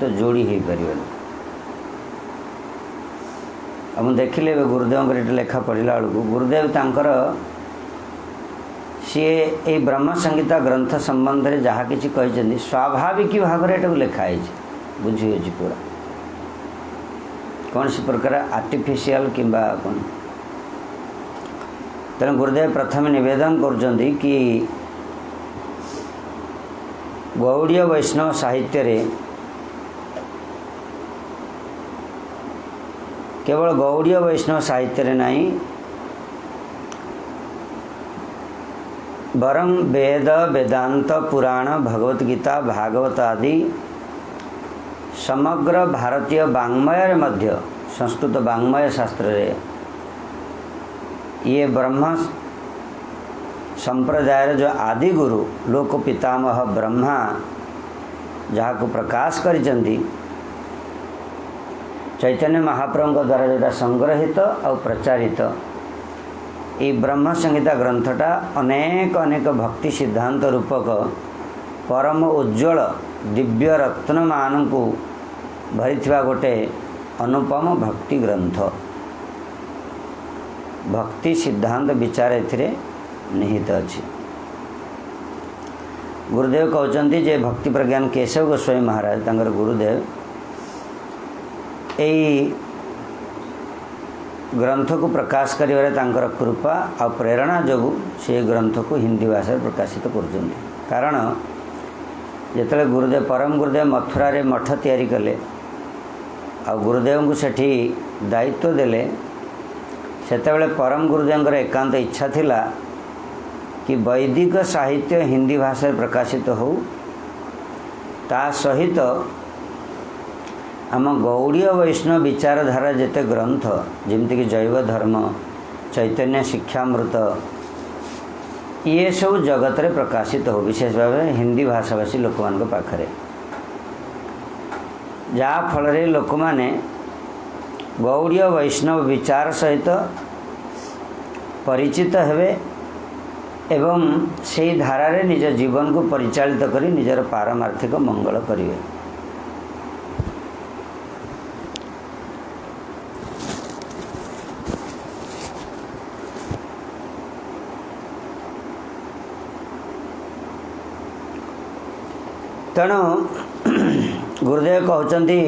सहित जोड़ी हो पार। अब मुझे देखिले गुरुदेव लेखा पढ़ला बेलू गुरुदेव तांकर सी ए ब्रह्म संहिता ग्रंथ संबंध में जहाँ कि स्वाभाविक भाव में लिखाई बुझी हो पूरा कौन सी प्रकार आर्टिफिशियल किंबा कौन। तेणु गुरुदेव प्रथम निवेदन करुँच कि गौड़ीय वैष्णव साहित्य रे केवल गौड़ीय वैष्णव साहित्य रे नहीं वरम वेद वेदांत पुराण भगवत गीता भागवत आदि समग्र भारतीय वाङ्मय मध्य संस्कृत वाङ्मय शास्त्र रे ये ब्रह्म संप्रदाय जो आदि गुरु लोक पितामह ब्रह्मा जहाँ को प्रकाश करिसेंती चैतन्य महाप्रभु द्वारा जोटा संग्रहित और प्रचारित ये ब्रह्म संहिता ग्रंथटा अनेक अनेक भक्ति सिद्धांत रूपक परम उज्ज्वल दिव्य रत्न मान को भरी गोटे अनुपम भक्ति ग्रंथ भक्ति सिद्धांत विचार एथिरे निहित अच्छी। गुरुदेव कहते जे भक्ति प्रज्ञान केशव गोस्वामी महाराज तांकर गुरुदेव यही ग्रंथ को प्रकाश करिवारे तांकर कृपा और प्रेरणा जोगु से ग्रंथ को हिंदी भाषा प्रकाशित कर। कारण जिते गुरुदेव परम गुरुदेव मथुरा रे मठ तैयारी कले आ गुरुदेव को सेठी दायित्व देले सेतेबेले परम गुरुदेव एकांत इच्छा थिला कि वैदिक साहित्य हिंदी भाषा प्रकाशित हो ता सहित आम गौड़ीय वैष्णव विचारधारा जेते ग्रंथ जमती जैव धर्म चैतन्य शिक्षामृत ये सब जगत रे प्रकाशित हो विशेष भाव हिंदी भाषाभाषी लोक मान पाखरे जहाँ फल लोक माने गौड़ीय वैष्णव विचार सहित परिचित हेबे एवं से धारा रे निज जीवन को परिचालित करी निजर पारमार्थिक मंगल करिवे। तेणु गुरुदेव कहते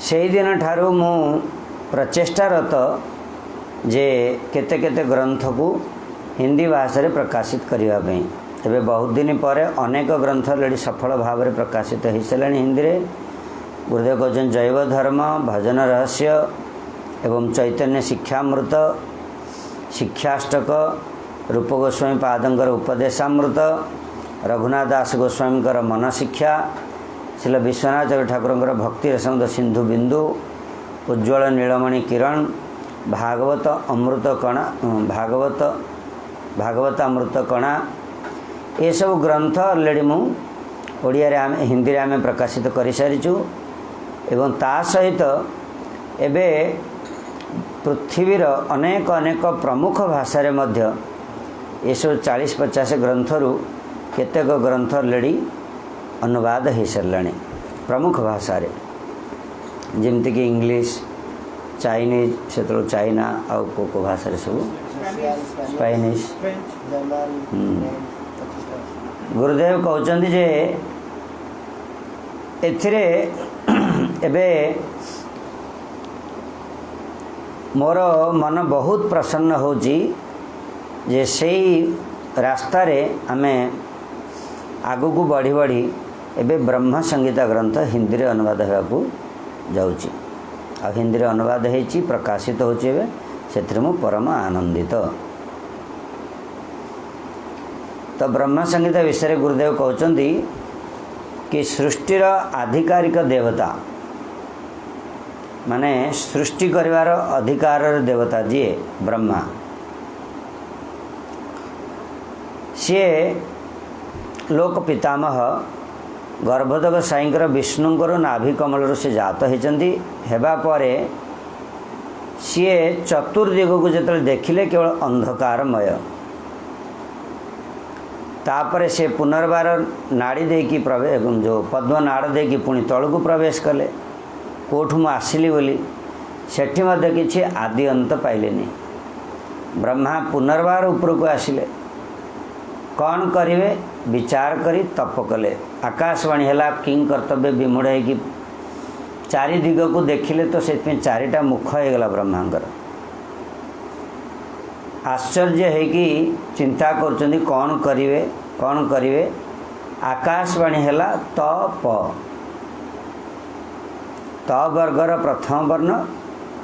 से दिन ठारू मु प्रचेष्टारत जे केते केते ग्रंथ को हिंदी भाषा रे प्रकाशित करने एवं बहुत दिन पर अनेक ग्रंथ लड़ी सफल भाव में प्रकाशित हो सारे हिंदी रे। गुरुदेव कहते जैव धर्म भजन रहस्य एवं चैतन्य शिक्षामृत शिक्षाष्टक रूप गोस्वामी पादंकर उपदेशामृत रघुनाथ दास गोस्वामी मन शिक्षा श्री विश्वनाथ ठाकुर भक्ति रसंग सिंधु बिंदु उज्ज्वल नीलमणि किरण भागवत अमृत कणा भागवत अमृत कणा ये सब ग्रंथ ऑलरेडी मु ओडिया रे आमे हिंदी रे आमे प्रकाशित कर सारिचु एवं ता सहित एबे पृथ्वीर अनेक अनेक प्रमुख भाषा रे मध्य ये सब 40-50 ग्रंथरु केतेक ग्रंथ ऑलरेडी अनुवाद हो सारे प्रमुख भाषा रे जमती कि इंग्लिश चाइनीज से चाइना आउ को भाषा रे सब स्पेनिश गुरुदेव कहते जे एथिरे एबे मोर मन बहुत प्रसन्न होजी जे सेई रास्ता रे आमे आगु को बढ़ी बढ़ी एबे ब्रह्म संहिता ग्रंथ हिंदी रे अनुवाद होगाकू जाउची आ हिंदी रे अनुवाद होईची प्रकाशित होची एबे सेथरे मु परम आनंदित। तो ब्रह्म संहिता विषय गुरुदेव कहते कि सृष्टिर आधिकारिक देवता माने सृष्टि करिवार अधिकार देवता जी ब्रह्मा सी लोक पितामह गर्भोदक साईंकर विष्णुंकर नाभि कमल से जात होती हेबा परे सी चतुर्दिग को जो देखिले केवल अंधकारमय तापर से पुनर्बार नाड़ी देकी प्रवेश जो पद्म नाड़ देकी पुणी तल को प्रवेश कले कोठू मु आसिली बोली सेठी मध्य किछि आदि अंत पाइले नहीं। ब्रह्मा पुनर्बार ऊपर को आसिले कौन करिवे विचार करी तप कले आकाशवाणी है किं कर्तव्य विमूढ़ है कि चारि दिग को देखिले तो से चारिटा मुख हो गला ब्रह्मांकर आश्चर्य है कि चिंता करुँच कौन करिवे आकाशवाणी है तप त वर्गर प्रथम वर्ण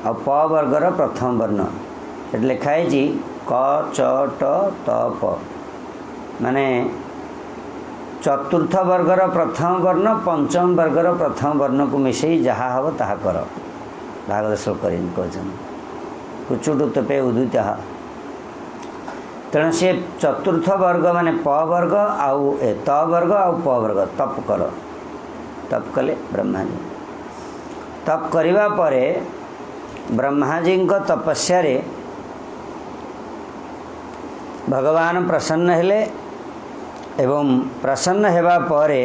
और प वर्गर प्रथम वर्ण लिखाई क च ट त प माने चतुर्थ वर्गर प्रथम वर्ण पंचम वर्गर प्रथम वर्ण को मिसई जहाँ हम ताहा कर भागवत श्लोक कहते कुचुटु तपे उदित तेणु सी चतुर्थ वर्ग माने प वर्ग आउ त वर्ग आउ प वर्ग तप कर तप कले ब्रह्मा जी तप करिवा परे ब्रह्मा जी तपस्या रे भगवान प्रसन्न हेले एवं प्रसन्न हेबा परे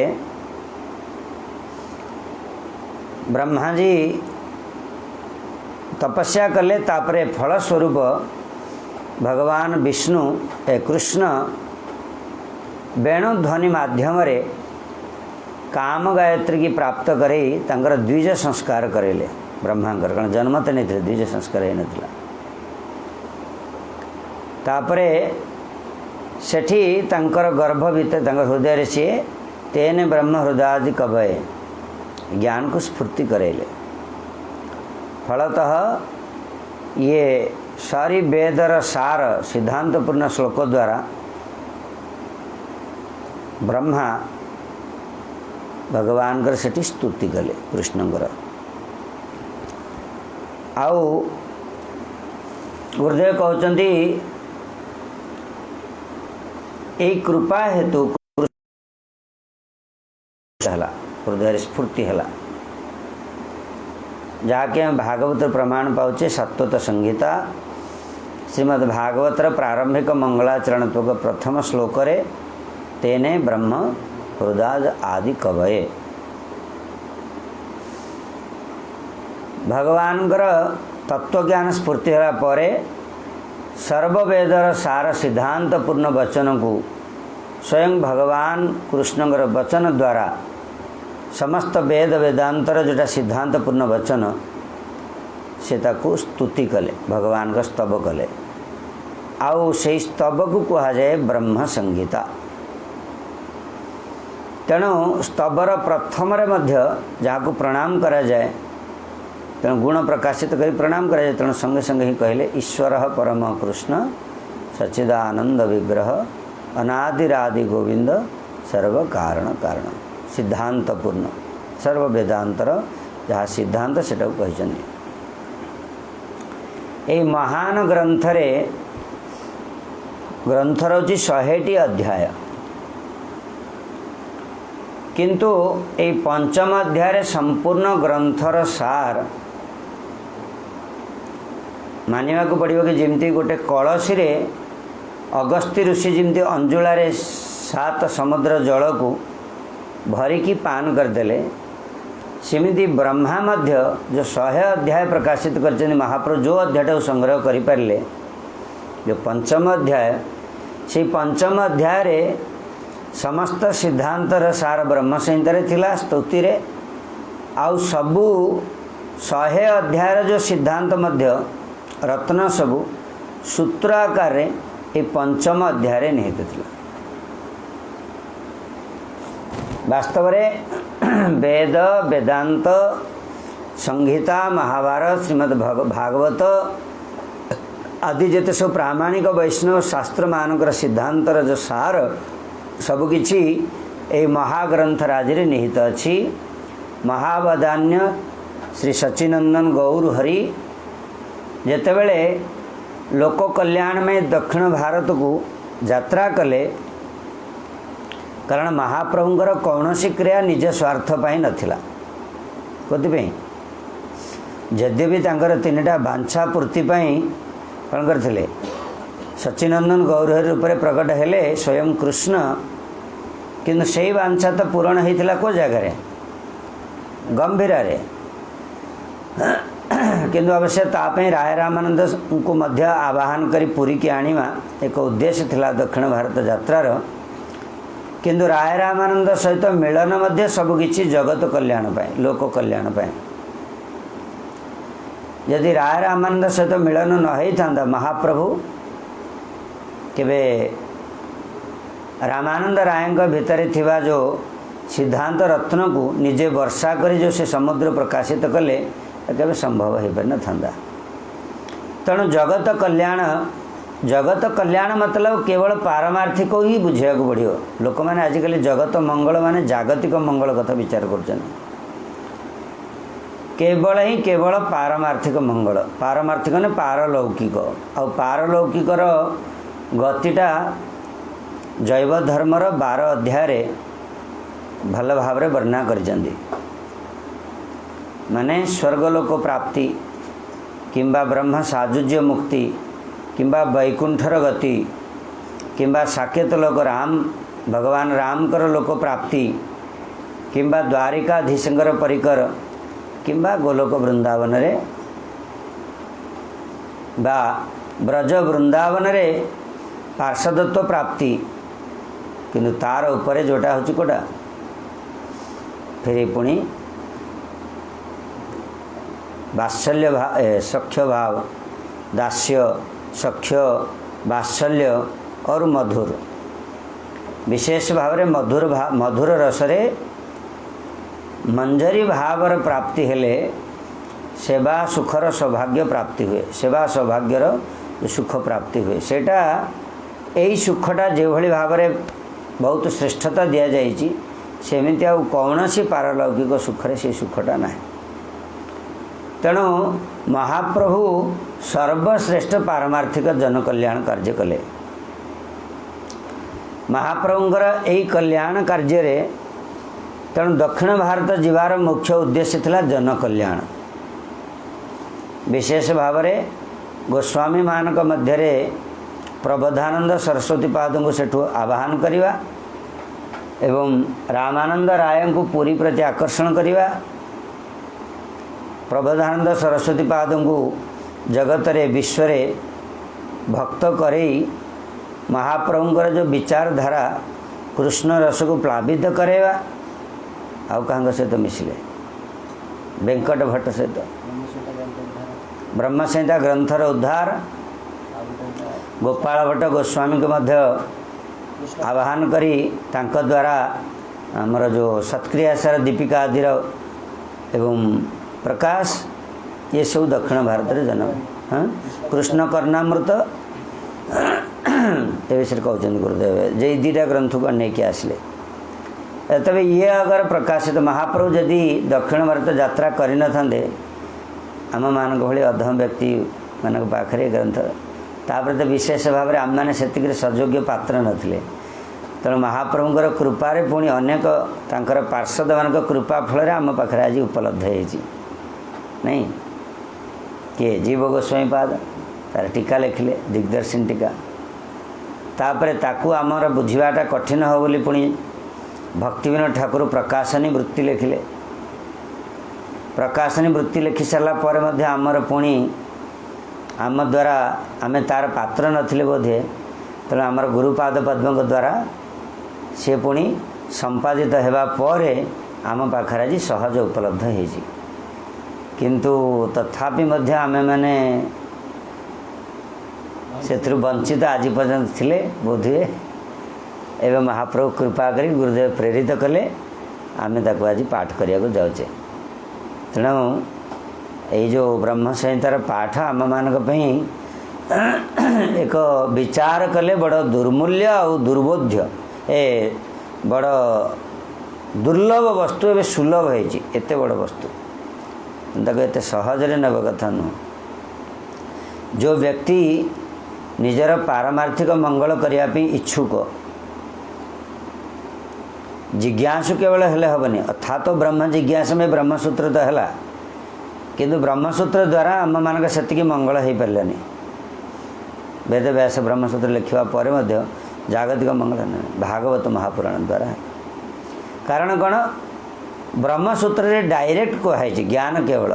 ब्रह्मा जी तपस्या कले तापरे फल स्वरूप भगवान विष्णु कृष्ण वेणुध्वनि माध्यम रे काम गायत्री की प्राप्त करे तांकर द्विज संस्कार करेले ब्रह्मांकर कारण जन्म तो नहीं थे द्विज संस्कार ही नथिला तापरे सेठी तांकर गर्भ भीतर तांकर हृदय सी तेने ब्रह्म हृदयादि कवये ज्ञान को स्फूर्ति करेले फलतः ये सारी वेदर सार सिद्धांतपूर्ण श्लोक द्वारा ब्रह्मा भगवान कर सेठी स्तुति कले कृष्णकर आउ गुरुदेव कहते यही कृपा हेतु हृदय स्फूर्ति है जहाँकि भागवत प्रमाण पाचे सत्वत संहिता श्रीमद् भागवतर प्रारंभिक मंगलाचरणत्वक प्रथम श्लोक रे तेने ब्रह्म हृदय आदि कवये भगवान तत्वज्ञान स्फूर्ति होला परे सर्ववेदर सार सिद्धांतपूर्ण वचन को स्वयं भगवान कृष्णकर वचन द्वारा समस्त वेद वेदांतर जोटा सिद्धांतपूर्ण वचन से ताकू स्तुति कले भगवान का स्तव कले आउ से स्तव को कहा जाए ब्रह्म संहिता तेणु स्तवर प्रथम जहाँ को प्रणाम करा जाए तेणु गुण प्रकाशित कर प्रणाम करा जाए तेणु संगे संगे ही कहले ईश्वर परम कृष्ण सच्चिदानंद विग्रह अनादिरादि गोविंद सर्व कारण कारण सिद्धांतपूर्ण सर्व वेदांतर जहाँ सिद्धांत से कहते यही महान ग्रंथरे ग्रंथर हूँ 100टी अध्याय किंतु ये पंचम अध्याय संपूर्ण ग्रंथर सार मानिबा को पड़ो कि जमती गोटे कलसी रे अगस्त्य ऋषि जमती अंजुलारे 7 समुद्र जल को भरिकी पान करदेले सेमिति ब्रह्मा मध्य जो 100 अध्याय प्रकाशित कर महाप्रभु जो अध्याय संग्रह करें जो पंचम अध्याय से पंचम अध्याय रे समस्त सिद्धांतर सार ब्रह्म संहिता थिला स्तुति रे आउ सबू 100 अध्याय जो सिद्धांत मध्य रत्न सबू सूत्र आकार रे ये पंचम अध्याय रे निहित थिला वास्तव में वेद वेदांत संहिता महाभारत श्रीमद् भागवत आदि जिते सब प्रामाणिक वैष्णव शास्त्र मानकर सिद्धांतर जो सार सबकिछि ए महाग्रंथ राजरे निहित अछि। महावदान्य श्री सच्चिनंदन गौर हरि जेतेबेले लोक कल्याण में दक्षिण भारत को यात्रा कले कारण महाप्रभुंकर कौनसी क्रिया निज स्वार्थ पाई नथिला कतिपई यद्यपि तांकर 3टा बांछा पूर्ति पाई कौन करथिले सच्चिनंदन गौरहरि रूप प्रकट हेले स्वयं कृष्ण किंतु से वांछा तो पूरण होता को जगार गंभीर किंतु अवश्य तापे राय रामानंद को मध्य आवाहन करी पुरी की आनिमा एक उद्देश्य थिला दक्षिण भारत यात्रार किंतु राय रामानंद सहित मिलन मध्य सबकिछि जगत कल्याण पाए लोक कल्याण पाए यदि राय रामानंद सहित मिलन न होता महाप्रभु केबे रामानंद राय भितर थिबा जो सिद्धांत रत्न को निजे वर्षा करी जो से समुद्र प्रकाशित कले केबे संभव हो पार न था। तेणु जगत कल्याण मतलब केवल पारमार्थिक ही बुझा पड़ो। लोक मैंने आजिकल जगत मंगल माने जागतिक मंगल कथा विचार कर केवल पारमार्थिक मंगल पारमार्थिक ने पारलौकिक आ पारलौकिकर गतिटा जैव धर्मर 12 अध्याय भल भाव वर्णना कर माने स्वर्गलोक प्राप्ति किंबा ब्रह्म साजुज्य मुक्ति किंबा वैकुंठर गति किंबा साकेत लोक राम भगवान राम कर लोक प्राप्ति किंबा द्वारिकाधीशंकर परिकर किंबा गोलोक वृंदावन रे बा ब्रज वृंदावन रे पार्षदत्व प्राप्ति किंतु तार उपरे जोटा होची कोटा फिर पुणी वात्सल्य सख्य भाव दास्य सख्य वात्सल्य और मधुर विशेष भाव रे मधुर रसरे मंजरी भावर प्राप्ति हेले सेवा सुखर सौभाग्य प्राप्ति हुए सेवा सौभाग्यर सुख प्राप्ति हुए सेटा यही सुखटा जो भली भाव रे बहुत श्रेष्ठता दिया जाइछि सेमिति आ कौनसी पारलौकिक सुखरे से सुखटा ना। तेणु महाप्रभु सर्वश्रेष्ठ पारमार्थिक जनकल्याण कार्य कले। महाप्रभुंकर यही कल्याण कार्य रे तेणु दक्षिण भारत जीवार मुख्य उद्देश्य थिला जनकल्याण। विशेष भाव रे गोस्वामी मानक मध्य प्रबोधानंद सरस्वती पाद को सेठु आवाहन करिवा एवं रामानंद राय को पुरी प्रति आकर्षण करिवा प्रबोधानंद सरस्वती पाद को जगत रे विश्व रे भक्त करई महाप्रभुंकर जो विचारधारा कृष्ण रस को प्लावित करेवा आउ कहाँ सहित मिसिले वेंकट भट्ट सहित ब्रह्मसंहिता ग्रंथर उद्धार गोपाल भट्ट गोस्वामी के मध्य आवाहन करी तांक द्वारा आमर जो सत्क्रियासार दीपिका आदिर एवं प्रकाश ये सब दक्षिण भारत रे जन्म हाँ कृष्ण कर्णामृत ये विषय कहते गुरुदेव जे दुटा ग्रंथ को लेकिन आसले तबे ये अगर प्रकाशित महाप्रभु यदि दक्षिण भारत यात्रा करि न थांदे आम मान भली अधम व्यक्ति मान पाखे ग्रंथ तापर तो विशेष भाव में आम मैंने से सयोग्य पात्र नथिले। तेणु महाप्रभुंकर कृपारे पुणी अनेक तांकर पार्षद मान कृपा फल आम पाखे आज उपलब्ध होती नहीं किए जीव गोस्वामी पाद तार टीका लिखिले दिग्दर्शन टीका तापर ताकू आमर बुझाटा कठिन हो बोली पुणी भक्तिविनोद ठाकुर प्रकाशनी वृत्ति लिखिले प्रकाशनी वृत्ति लिखि सारा पर आमर पुणी आम द्वारा आमे तार पात्र नथिले बोधे तेणु आमर गुरुपाद पद्म द्वारा से पुणी संपादित हेबा परे आम पाखर आज सहज उपलब्ध होइछि किंतु तथापि मध्य आमे माने से वंचित आज पर्यंत थिले बोधे एवं महाप्रभु कृपा करी गुरुदेव प्रेरित कले आमे ताको आज पाठ करिया को जाउचे। तेणु ये जो ब्रह्म संहितार पाठ आम मान एक विचार कले बड़ दुर्मूल्य और दुर्बोध्य ए बड़ दुर्लभ वस्तु ए सुलभ होती एत बड़ वस्तु एत सहजरे नब कथा नुह। जो व्यक्ति निजर पारमार्थिक मंगल करने इच्छुक जिज्ञासु केवल हेले हेबनी अर्थात तो ब्रह्म जिज्ञासा में ब्रह्मसूत्र तो है किंतु ब्रह्मसूत्र द्वारा आम मान से मंगल हो पारानी वेद व्यास ब्रह्मसूत्र लिखा पर जागतिक मंगल भागवत महापुराण द्वारा। कारण कौन ब्रह्मसूत्र डायरेक्ट कहुई ज्ञान केवल,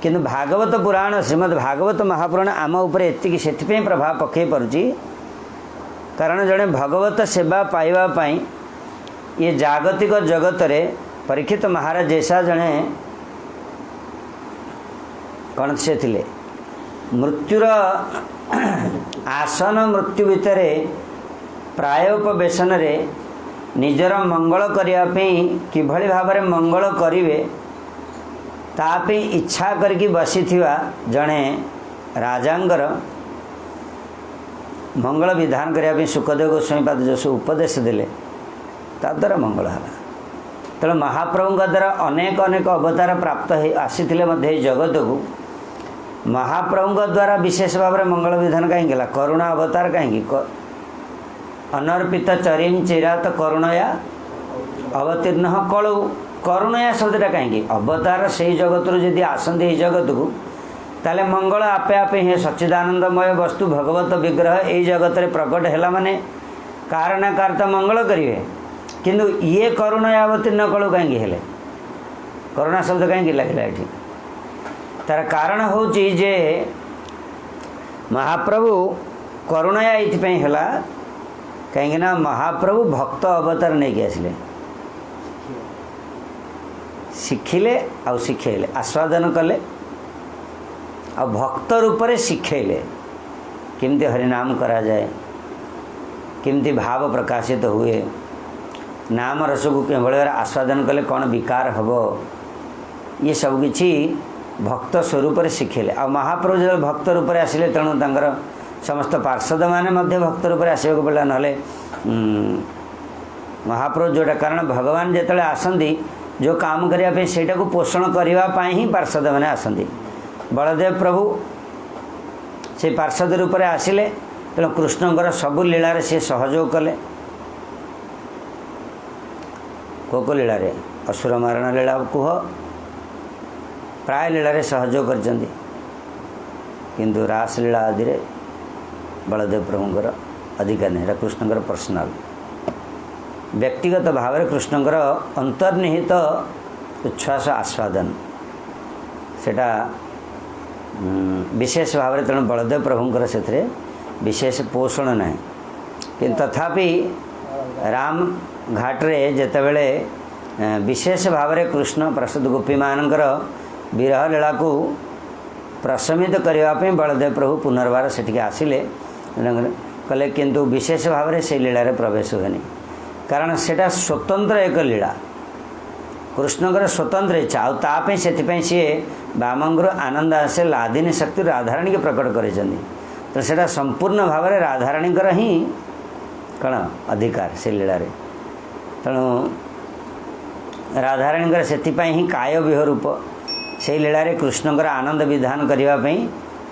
किंतु भागवत पुराण श्रीमद् भागवत महापुराण आम उपर एति से प्रभाव पकई पारुची। कारण जड़े भगवत सेवा पाइबापी ये जागतिक जगत रे परीक्षित महाराज जैसा जड़े कौन से थिले मृत्युर आसन मृत्यु भितर प्रायोपवेशन रे निजर मंगल करने किभली भाव में मंगल करेंगे तापी इच्छा करके बसी जड़े राजांगर मंगल विधान करने सुखदेव गोस्वामी पाद जो उपदेश देले ता द्वारा मंगल है। तेणु महाप्रभु द्वारा अनेक अनेक अवतार प्राप्त आसी जगत को महाप्रभु द्वारा विशेष भाव में मंगल विधान कहीं गला करुणा अवतार कहीं अनर्पित चरीम चिरात करुणया अवतीर्ण कलु करुणया शब्दटा कहीं अवतार से जगत रू आसती जगत को ताले मंगल आपे आपे हे सच्चिदानंदमय वस्तु भगवत विग्रह यही जगत रे प्रकट है माने कारण कार्य मंगल करेंगे किंतु ये करुणया अवतीर्ण कलु कहीं हेले करुणा शब्द कहीं लगे ये तार कारण हूँ जे महाप्रभु करुणया ये कहीं महाप्रभु भक्त अवतार नहीं आसिले शिखिले आ शिखेले आस्वादन कले आ भक्त रूप में शिखेले किमती हरिनाम करा जाए किमती भाव प्रकाशित हुए नाम रस को किभली आस्वादन कले कौन विकार हम ये सब किछि भक्त स्वरूप शिखेले आ महाप्रभु जो भक्त रूप में आसिले तेणु तांकर समस्त पार्षद माने मध्य भक्त रूप में आसवाक पड़ा ना महाप्रभु जोटा कारण भगवान जिते आसती जो काम करने से पोषण करने ही पार्षद मैंने आसती बलदेव प्रभु से पार्षद रूप में आसिले तेणु कृष्णकर सबु लीलार सी सहयोग कले को लीला असुर मारण लीला कुह प्राय लीला सहयोग कर किंतु रासलीला आदि रे बलदेव प्रभुंर अधिकार नहीं कृष्णकर पर्सनाल व्यक्तिगत भाव में कृष्णकर अंतर्निहित उच्छ्वास आस्वादन सेटा विशेष भाव में तेणु बलदेव प्रभुंर से विशेष पोषण ना कि तथापि राम घाट्रे जितेबले विशेष भाव में कृष्ण प्रसाद गोपी मानकर विरह लीला को प्रशमित करने बलदेव प्रभु पुनर्बार से आसिले कले किंतु विशेष भाव में से लीला प्रवेश हुए कारण सेटा स्वतंत्र एक लीला कृष्णकर स्वतंत्र इच्छा आतापी से सी बामंगर आनंद आसे लादिनी शक्ति राधाराणी के प्रकट कर सेटा संपूर्ण भाव में राधाराणीकर ही कण अधिकार से लीला तेणु राधाराणीकर से ही काय विह रूप से लीला कृष्णकर आनंद विधान करने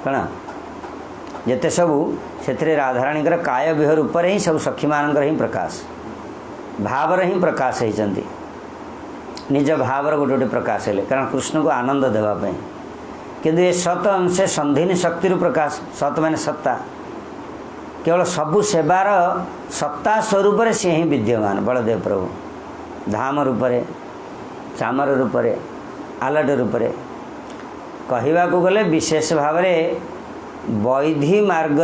कण जिते सबू से राधाराणीकर काय विह रूप ही सब सखी मान ही प्रकाश भावर ही प्रकाश होती निज भावर गोटे गोटे प्रकाश है कारण कृष्ण को आनंद देवाई किंतु ये सत अंश संधिनी शक्ति प्रकाश सत माने सत्ता केवल सबु सेवार सत्ता स्वरूप सी ही विद्यमान बलदेव प्रभु धाम रूप चामर रूप आलट रूप कहवा को गले विशेष भाव में वैधि मार्ग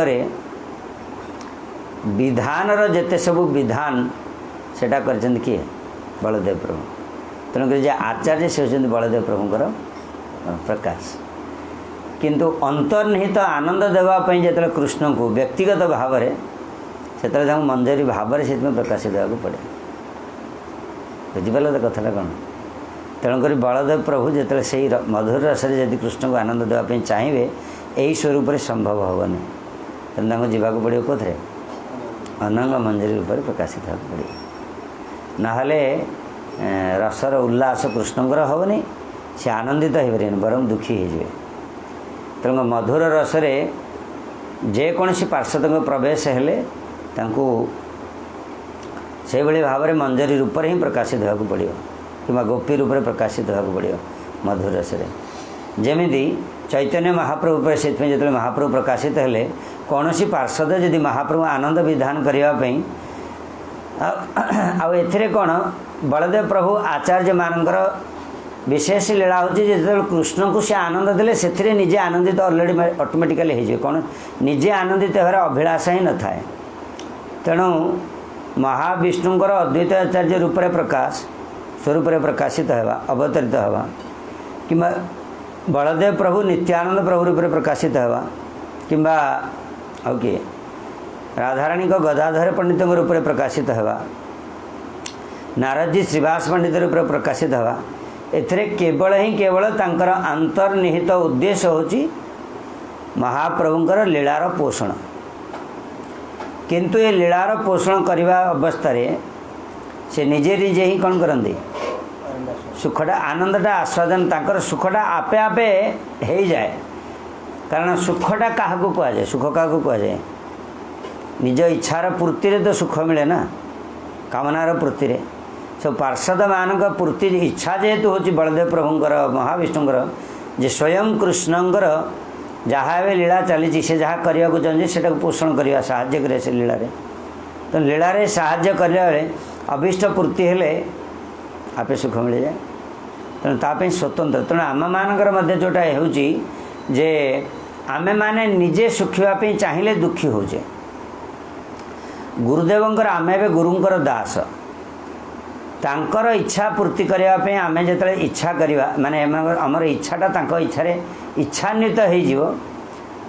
विधानर जेते सबु विधान सेटा कर किए बलदेव प्रभु तेणुक आचार्य से होती बलदेव प्रभुंर प्रकाश किंतु अंतर्निहित आनंद देवाई जो कृष्ण को व्यक्तिगत भाव से मंजरी भाव से प्रकाश देवाक पड़े बुझिपारे तो कथा कौन तेणुक बलदेव प्रभु जो से मधुर रस यदि कृष्ण को आनंद देवाई चाहिए यही स्वरूप संभव हेनी तेना जावाक पड़ो कौन अनंग मंजरी रूप प्रकाशित होगा पड़े नाहले रसर उल्लास कृष्णकर हेनी सी आनंदित हो पारे बरम दुखी हो तेणु मधुर रसरे जेकोसी पार्षद प्रवेश हेले से भाव में मंजरी रूप ही प्रकाशित होगा पड़ो कि गोपी रूप में प्रकाशित होगा पड़ो मधुर रसरे जमीती चैतन्य महाप्रभु पर से जो महाप्रभु प्रकाशित हेले कौन सी पार्षद जदि महाप्रभु आनंद विधान करने आउ कौन बलदेव प्रभु आचार्य मानकर विशेष लीला होची जो कृष्ण को सी आनंद देले से निजे आनंदित अलरेडी ऑटोमेटिकली हो कौन निजे आनंदित होकर अभिलाषा ही न थाए। तेणु महाविष्णुंकर अद्वैत आचार्य रूप में प्रकाश स्वरूप में प्रकाशित होगा अवतरित होगा कि बलदेव प्रभु नित्यानंद प्रभु रूप में प्रकाशित होगा कि किए राधाराणी को गदाधर पंडित रूप में प्रकाशित होगा नारद जी श्रीवास पंडित रूप में प्रकाशित होगा एथिरे केवल ही केवल तांकर अंतर्निहित उद्देश्य होची महाप्रभुंकर लीलार पोषण किंतु ये लीलार पोषण करने अवस्था से निजे निजे ही कौन करती सुखटा आनंदटा आस्वादन तांकर सुखटा आपे आपे हो जाए कारण सुखटा क्या कहुए सुख क्या कहुए निज इच्छार पूर्ति तो सुख मिले ना कामनार पूर्ति रे सब पार्षद मानक पूर्ति इच्छा जेहेतु होची बलदेव प्रभुंकर महाविष्णुंकर जे स्वयं कृष्णंकर जहाँ भी लीला चली से जहाँ करने को चाहते से पोषण करवा साहाय्य करे से लीला तो लीला साहाय्य करने अभीष्ट पूर्ति हेले आपे सुख मिल जाए तेणु ताप स्वतंत्र तेणु आम मानकर जोटा होची जे आमे माने निजे सुखिवाई चाहिए दुखी होचे गुरुदेवंकर आमे बे गुरुंकर दास तांकर इच्छा पूर्ति करने आमे जिते इच्छा करवा माने आमर इच्छाटा तांको इच्छारे इच्छान्वित हो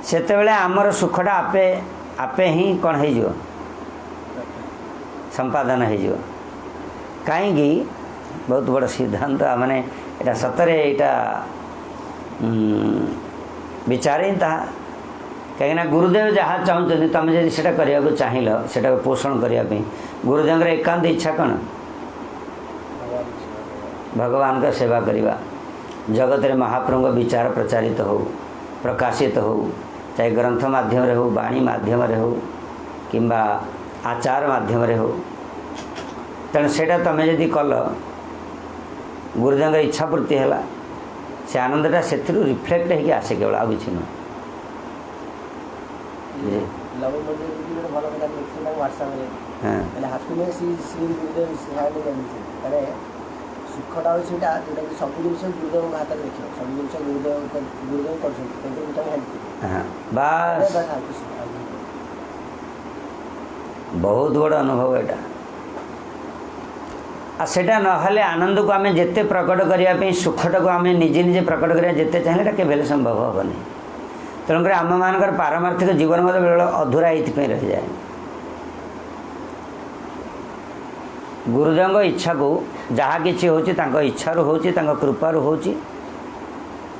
सेतेबेले आमर सुखटा आपे आपे ही कौन हो संपादन हो कहीं बहुत बड़ सिद्धांत माने एटा सतरे एटा विचार ही ताहा कहीं गुरुदेव जहाँ चाहते तुम जब से करने को चाहिल से पोषण करने गुरुदेव एकांत इच्छा कौन भगवान का सेवा करवा जगत रे महाप्रभु का विचार प्रचारित हो प्रकाशित हो चाहे ग्रंथ माध्यम रे हो वाणी माध्यम रे हो किंबा आचार माध्यम रे हो तेणु सेटा तुम जदि कल गुरुदेव इच्छा पूर्ति है से आनंदटा से रिफ्लेक्ट होकर आसे केवल आ कि नुह सुखटा हो जोटा कि सब जिन गुरुदेव हाथ में देख सब जिन गुरुदेव बहुत बड़ अनुभव एटा सेटा नहले आनंद को आम जिते प्रकट करने सुखटा को आम निजे निजे प्रकट करा जिते चाहिए केवल संभव हेनी तेणुकर आम मानकर पारमार्थिक जीवन मत बेले अधूरा ये रही जाए गुरुदेव इच्छा को जहाँ कि होची इच्छा रू होची कृपा रू होची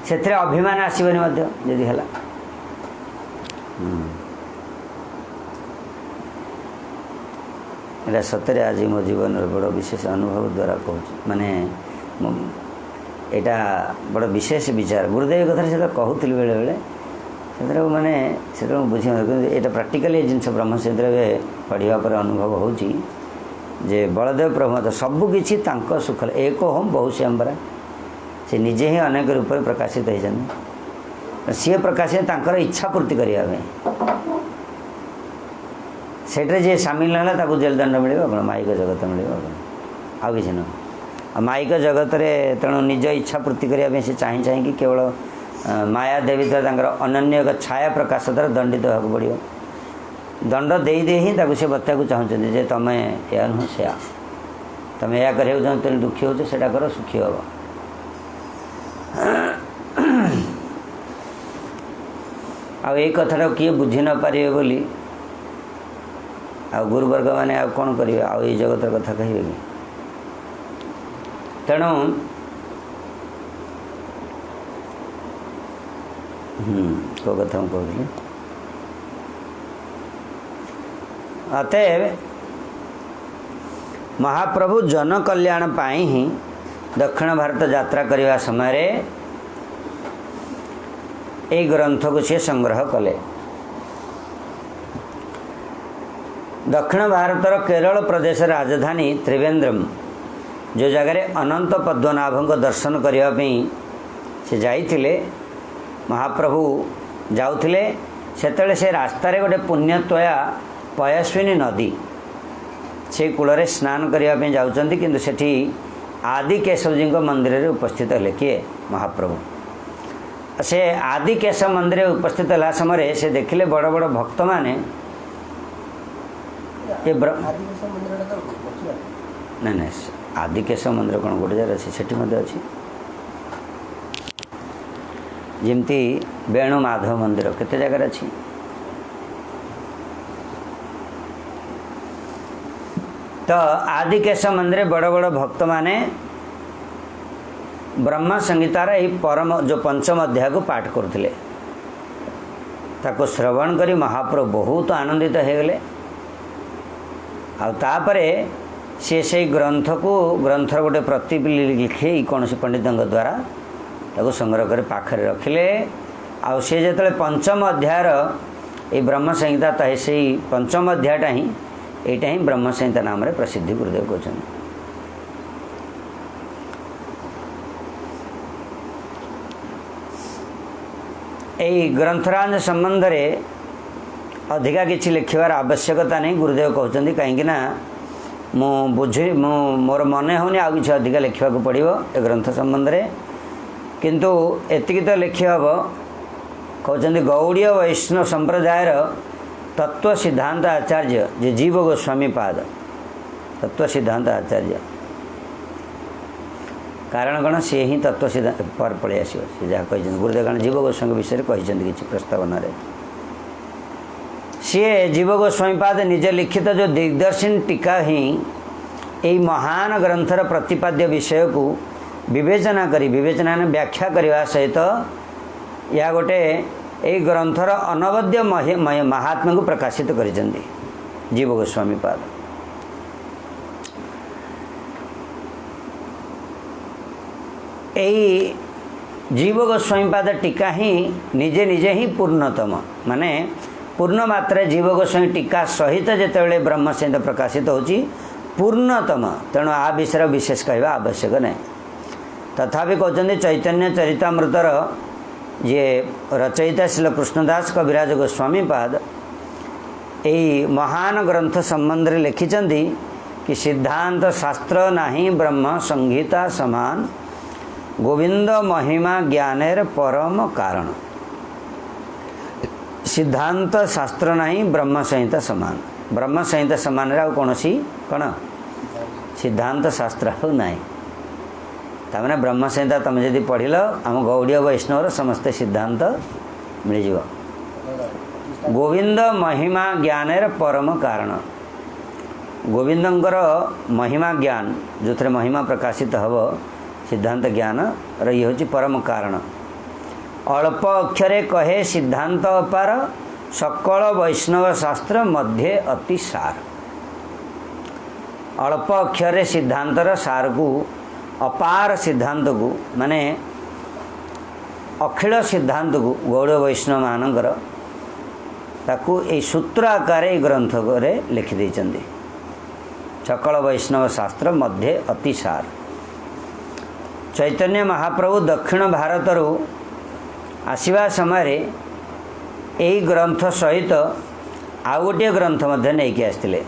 से अभिमान आसबनी जदि है एटा सतरे आज मो जीवन बड़ विशेष अनुभव द्वारा कहूँ माने यहाँ बड़ विशेष विचार गुरुदेव कथा से कहूली बेले बेले से माने से बुझी यहाँ प्राक्टिकली जिन ब्रह्म से पढ़ा पर अनुभव होची जे बलदेव प्रभु तो सबकि सुख एक होम बहु श्याम परा से निजे ही अनेक रूप में प्रकाशित होती सी प्रकाशित तांकर इच्छा पूर्ति करने से जे सामिल ना जेल दंड मिले कौन माइक जगत मिले आउ कि नुह माइक जगत रे तेणु निज इच्छा पूर्ति करने से चाहिए केवल माया देवी द्वारा अनन्य एक छाया प्रकाश द्वारा दंडित होगा पड़ो दंड दे दे ही से बताया चाहते जे तुम या नुह से तुम या कर चाहते दुखी हो से कर सुखी हम आई कथा किए बुझी न पारे बोली आ गुरुवर्ग मैंने आ कौन करेंगे आउ ये जगत कथा कहे कि तेणु को कथा कहली अतएव महाप्रभु जन कल्याण पाई ही दक्षिण भारत यात्रा करने समय ए ग्रंथ को सी संग्रह कले। दक्षिण भारतर केरल प्रदेश राजधानी त्रिवेंद्रम जो जगह अनंत पद्मनाभ को दर्शन करने से जाइथिले महाप्रभु जाउथिले सेतବେଳେ से रास्तार गोटे पुण्यतोया पयस्विनी नदी से कूल स्नान करने जाऊँच कि सेठी आदि केशव जी मंदिर में उपस्थित हेले किए महाप्रभु से आदि केशव मंदिर उपस्थित है समय से देखिले बड़ बड़ भक्त मैंने ये नहीं नहीं आदि केशव मंदिर कौन गोटे जगह अच्छी सेठी अच्छी जमती वेणु माधव मंदिर केते जगह अच्छी तो आदि केशव मंदिर बड़ बड़ भक्त माने ब्रह्म संहितार यही परम जो पंचम अध्याय को पाठ करते ताको श्रवण करी महाप्रभु बहुत आनंदित हो गले आउे सी से ग्रंथ को ग्रंथर गोटे प्रतिलिपि लिखे कौन पंडित द्वारा ताको संग्रह कर पाखरे रखिले आ सी जो पंचम अध्यायर ये ब्रह्म संहिता तो से पंचम अध्यायटा ही यहाँ ही ब्रह्म संहिता नाम रे प्रसिद्धि गुरुदेव कहते यही ग्रंथराज संबंध में अधिका किसी लिखार आवश्यकता नहीं गुरुदेव कहते कहीं बुझी मोर मन होनी आ कि अधिका लिखा पड़ो ए ग्रंथ संबंध में किंतु एतिक तो लिखी हम कहते गौड़ीय वैष्णव संप्रदायर तत्व सिद्धांत आचार्य जे जीव गोस्वामी पाद तत्व सिद्धांत आचार्य कारण कौन सी ही तत्व सिद्धांत पर पलि आस जहाँ कही गुरुदेव कारण जीव गोस्वामी विषय कही कि प्रस्तावना सी जीव गोस्वामी पाद निज लिखित जो दिग्दर्शन टीका ही यही महान ग्रंथर प्रतिपाद्य विषय को विवेचना करी विवेचना व्याख्या करने सहित यह गोटे यही ग्रंथर अनवद्य महात्मा को प्रकाशित कर जीव गोस्वामी पाद यही जीव गोस्वामी पाद टीका ही निजे निजे ही पूर्णतम माने पूर्ण मात्रा जीव गोस्वामी टीका सहित जितेबाला ब्रह्म संहिता प्रकाशित होची पूर्णतम तेणु आ विषय विशेष कहवा आवश्यक नहीं तथापि कहते चैतन्य चरितामृतर जे रचयिता श्रील कृष्णदास कविराज गोस्वामी पाद यही महान ग्रंथ संबंध में लिखिं कि सिद्धांत शास्त्र नाही ब्रह्म संहिता समान गोविंद महिमा ज्ञानेर परम कारण सिद्धांत शास्त्र नाही ब्रह्म संहिता समान ब्रह्म संहिता समान रे कौन सी कौन सिद्धांत शास्त्र ना तमें ब्रह्म संहिता तुम जदि पढ़ल आम गौड़ीय वैष्णवर समस्ते सिद्धांत मिल गोविंद महिमा ज्ञानेर परम कारण गोविंदंकर महिमा ज्ञान जो थे महिमा प्रकाशित हब सिद्धांत ज्ञान रही हूँ परम कारण अल्प अक्षरे कहे सिद्धांत अपार सकल वैष्णव शास्त्र मध्य अति सार अल्प अक्षरे सिद्धांतर सार को अपार सिद्धांत को माने अखिल सिद्धांत को गौड़ वैष्णव मानकर ताकू ए सूत्र आकार ग्रंथ रे लिखि देइचंदी सकल वैष्णव शास्त्र मध्य अति सार चैतन्य महाप्रभु दक्षिण भारत आसवा समय यही ग्रंथ सहित आउ गोटे ग्रंथ मध्य नहीं आसते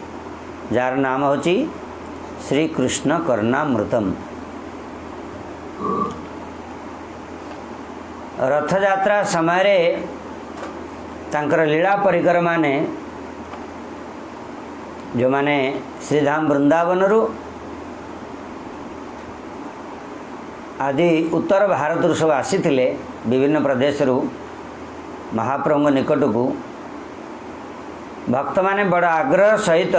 जार नाम होची श्री कृष्ण कर्णामृतम रथयात्रा समय तांकर लीला परिक्रमा ने जो माने श्रीधाम वृंदावन आदि उत्तर भारत सब आसी विभिन्न प्रदेश महाप्रभु निकट को भक्त माने बड़ आग्रह सहित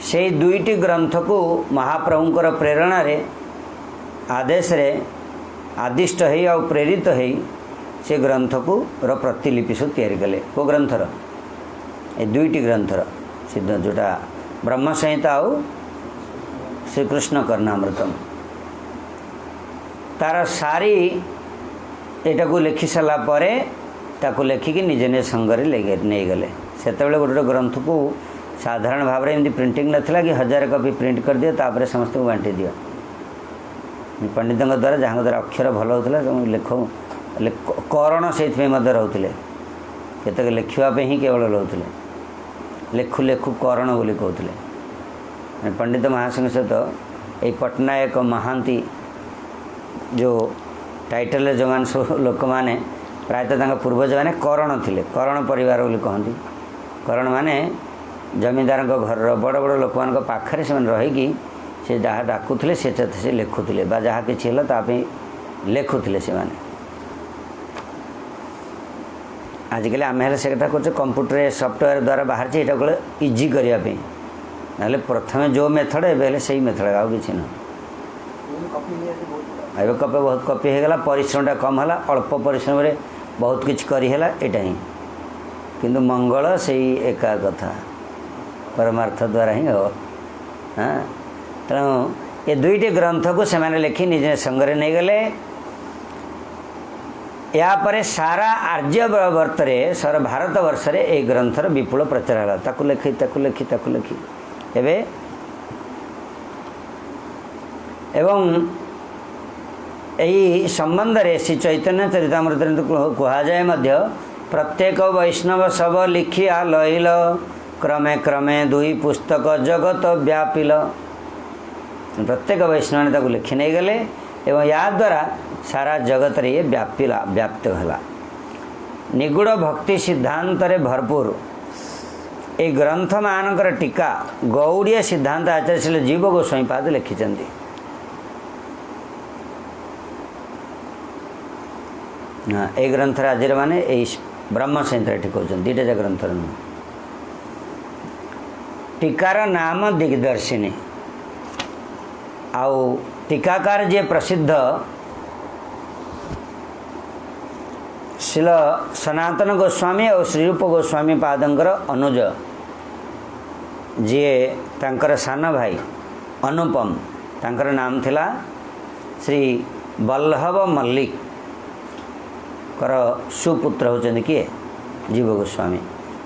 से दुईटी ग्रंथ को महाप्रभुंकर प्रेरणा रे आदेश रे आदिष्ट है और प्रेरित है से ग्रंथ को प्रतिलिपि सब तैयारी कले को ग्रंथर ये दुईटी ग्रंथर सिद्ध जोटा ब्रह्म संहिता और श्रीकृष्ण कर्णामृतम तार सारी एटा को लिखि सारा पर ताको लेखिकी निजे निज संगे नहीं गले से गोटे ग्रंथ को साधारण भाव में प्रिंटिंग नाला कि 1000 कॉपी प्रिंट कर दियो तापर समस्त को बांटी दियो पंडितों द्वारा जहाँ द्वारा अक्षर भल होता लेख करण से रोते केतक लिखापी ही केवल रोते लेखु लेखु करण बोली कहते पंडित महासिंह सहित ये पट्टनायक महांती जो टाइटल जो मान सब लोक मैंने प्रायतः पूर्वज मैंने करण थे करण परिवार बोली कहती करण माने जमींदार घर बड़ बड़ लोक मान पाखे से रहीकि से जहाँ डाकुले से लिखुले जहाँ कि लिखुले से माने आजिकल आम से कर कंप्यूटर सफ्टवेयर द्वारा बाहर ये इजी करने ना प्रथम जो मेथड एवं से मेथड आ कि ना एवं कपे बहुत कपी होगा परिश्रमटा कम है अल्प परिश्रम रे बहुत किछ करी है यहाँ ही किंतु मंगल से एका कथा परमार्थ द्वारा ही हो हाँ तेणु ये दुईटी ग्रंथ को से लिखि निज संगे नहीं गले यापर सारा आर्यवर्त सारा भारत वर्ष रे ए ग्रंथर विपुल प्रचार है ताकू लिखी ताकू लिखी ताकू लिखी एवं यही संबंध रे श्री चैतन्य चरितामृत कहुए प्रत्येक वैष्णव सब लिखिया लइल क्रमे क्रमे दुई पुस्तक जगत व्यापिल प्रत्येक वैष्णव ने लिखि नहीं गले एवं या द्वारा सारा जगत रे ये व्यापिला व्याप्त है निगूढ़ भक्ति सिद्धांत रे भरपूर ए ग्रंथ मानकर टीका गौड़ीय सिद्धांत आचार्य श्री जीव गोस्वामी पाद लिखिं हाँ ए ग्रंथ आज माने ब्रह्म संहिता ठीक कहते दुईटा जा ग्रंथ टीकार नाम दिग्दर्शिनी आउ टीकाकार जे प्रसिद्ध शिल सनातन गोस्वामी और श्रीरूप गोस्वामी पादंकर अनुज जी तांकर सान भाई अनुपम तांकर नाम थिला श्री वल्लभ मल्लिक कर सुपुत्र होचंदी किए जीव गोस्वामी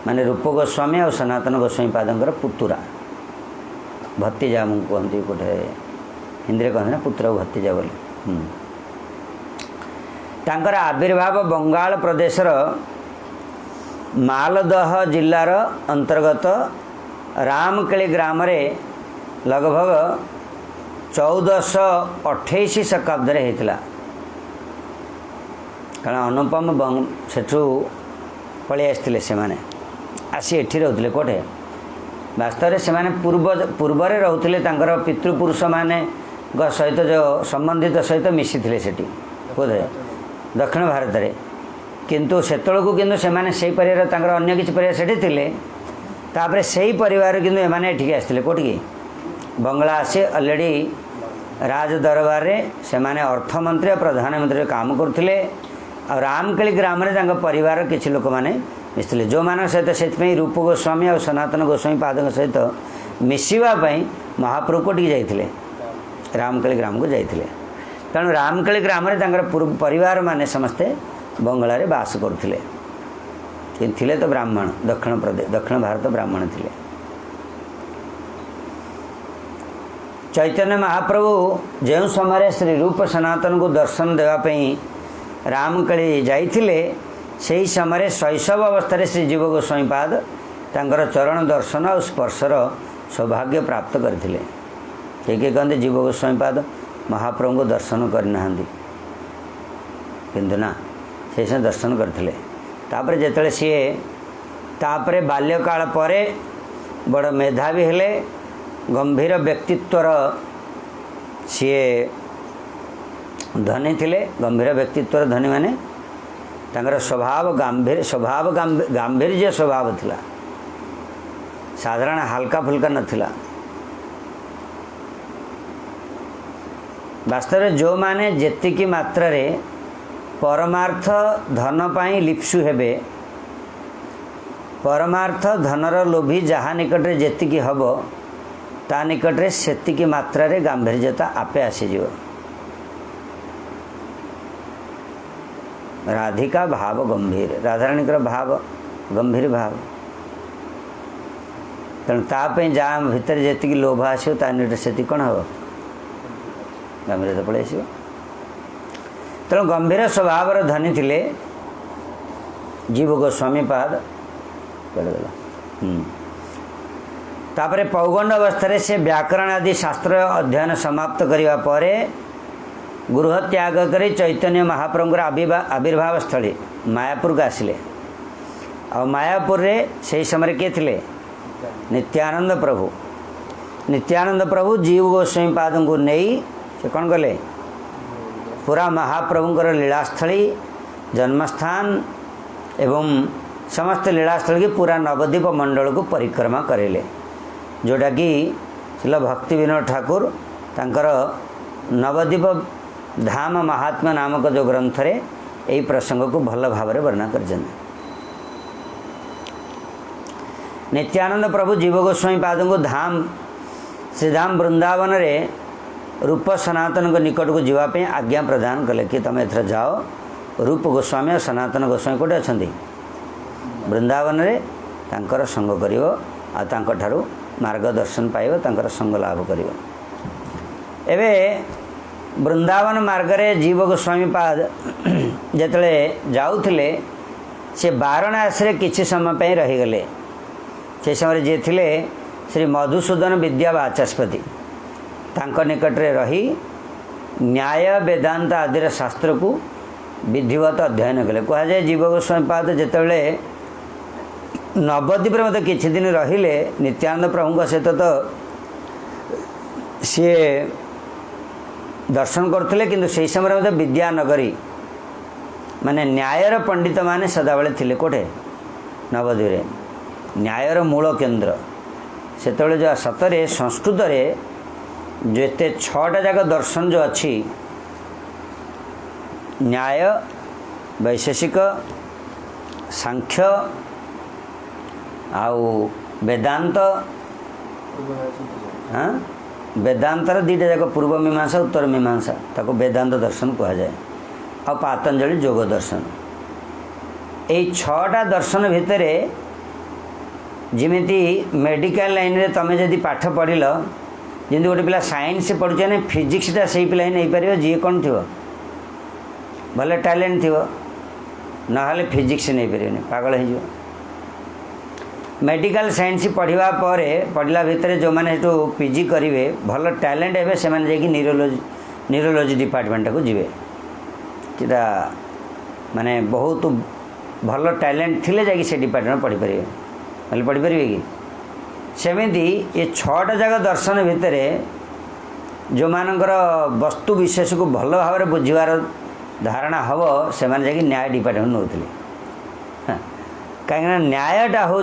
माने रूप गोस्वामी और सनातन गोस्वामी पादंकर पुतुरा भतीजा मुझे कहती गोटे हिंदी कहते ना पुत्र भतीजा बोली तांकर आविर्भाव बंगाल प्रदेशर मालदह जिल्लार अंतर्गत रामकेली ग्राम रे लगभग 1428 शताब्दी रे हेतला कारण अनुपम सेठू पलि आसते से माने आसी एठी रहउतले कोठे वास्तव से माने पूर्वरे रहउतले तांकर पितृपुरुष माने सहित जो संबंधित सहित मिसी सेठी बोधे दक्षिण भारत रे किंतु सेतळकू किंतु से माने सेही परिवार तांकर अन्य किछि परिवार सेठी थिले तापरे सेही परिवार किंतु एमाने एठी आसथिले कोठकी बंगला आसे ऑलरेडी राज दरबार रे से माने अर्थमंत्री प्रधानमंत्री काम करथिले और रामकेली ग्राम रे तांकर परिवार किछि लोक माने मिसथिले जो मान सहित से रूप गोस्वामी और सनातन गोस्वामी पाद सहित मिसवा महाप्रभु कोटिक जाइथिले रामकेली ग्राम को जाइथिले तेणु रामकेली ग्राम रे परिवार माने समस्ते बंगला रे बास करथिले थिले तो ब्राह्मण दक्षिण भारत ब्राह्मण थिले चैतन्य महाप्रभु जो समय श्री रूप सनातन को दर्शन देवाई रामकेली जाइथिले से समय शैशव अवस्था श्री जीव गोस्वामी पाद तांकर चरण दर्शन और स्पर्शर सौभाग्य प्राप्त करथिले किए कहते जीव गोस्वामी पाद महाप्रभु को दर्शन करना किंतु ना से दर्शन करथिले तापरे जेतले सी तापरे बाल्यकाल परे बड़ मेधावी हेले गंभीर व्यक्तित्वर सी धनी थिले गंभीर व्यक्तित्वर धनी माने तांकर स्वभाव गांभीर्य स्वभाव थिला साधारण हल्का फुल्का नथिला वास्तव में जो माने जेतिकी मात्रा रे परमार्थ धन पाई लिप्सु हेबे परमार्थ धनर लोभी जहाँ निकट रे जेतिकी हबो ता निकट रे सेतिकी मात्रा रे गांभीर्यता आपे आसीजिव राधिका भाव गंभीर राधाराणी भाव गंभीर भाव तेणु तापे जहाँ भितर जेतिकी लोभ आसो ता निकट से कौन हम गंभीरता पलि आस तेणु गंभीर स्वभाव धनी थिले जीव गोस्वामी पाद पढ़ेगा। तापरे पौगंड अवस्था से व्याकरण आदि शास्त्र अध्ययन समाप्त करने पर गृह त्याग कर चैतन्य महाप्रभुर आविर्भाव स्थली मायापुर को आसिले। आ मायापुर रे से समय किए थे नित्यानंद प्रभु। नित्यानंद प्रभु जीव गोस्वामी पाद को नहीं से कौन कले पूरा महाप्रभुंर लीलास्थली जन्मस्थान एवं समस्त लीलास्थल की पूरा नवद्वीप मंडल को परिक्रमा करेले, जोटा कि शिल भक्ति विनोद ठाकुर तांकर नवद्वीप धाम महात्मा नामक जो ग्रंथ रे यही प्रसंग को भल भाव वर्णना कर। नित्यानंद प्रभु जीव गोस्वामी पाद को धाम श्रीधाम वृंदावन रे रूप सनातन को निकट को जीवाई आज्ञा प्रदान कले कि तुम एथर जाओ। रूप गोस्वामी और सनातन गोस्वामी कोटे अच्छा वृंदावन रे तांकर संग करिवो आ तांकर ठारू मार्गदर्शन पाइबो, तांकर संग लाभ करिवो। एबे वृंदावन मार्ग रे जीव गोस्वामी पाद जेतले जाउथिले से वाराणसी रे किछि समय पे रहीगले। से समय जे थिले श्री मधुसूदन विद्या वाचस्पति तांको निकट रे रही न्याय वेदांत आदि शास्त्र को विधिवत अध्ययन कले। कह जाए जीव गोस्वामी पाद जेतेबेले नवद्वीप मत किछि दिन रहिले नित्यानंद प्रभु सहित तो सी दर्शन करते किंतु से समय मत विद्यानगरी माने न्यायर पंडित माने सदाबले थिले कोठे नवद्वीप रे न्यायर मूल केन्द्र। सेतबेले जो सतरे संस्कृत रे जेते 6टा जाक दर्शन जो अच्छी न्याय वैशेषिक सांख्य आउ वेदांत हाँ वेदांतर 2टा जाक पूर्व मीमांसा उत्तर मीमांसा ताको वेदांत दर्शन कहा जाए। आ पातंजलि योग दर्शन यही 6टा दर्शन भितर जिमिति मेडिकल लाइन रे तमे जदि पाठ पढ़िल जमी गोटे पिला साइंस पढ़ुचे ना फिजिक्सटा से पिला ही नहीं पार जी कौन थी भले टैलेंट थी ना फिजिक्स नहीं पारे पागल हो। मेडिकल साइंस पढ़ा पर पढ़ला भितर जो मैंने जो पीजी करेंगे भल टैलेंट है से न्यूरोलोजी डिपार्टमेंट को जीवे किदा माने बहुत भल टैलेंट थिले जाकि से डिपार्टमेंट पढ़ी पारे भले पढ़ी पारे कि सेमिति ये 6टा जगह दर्शन भितर जो मानकर वस्तु विशेष को भल भाव में बुझार धारणा हम से जाकि न्याय डिपार्टमेंट नौले कहीं न्यायटा हूँ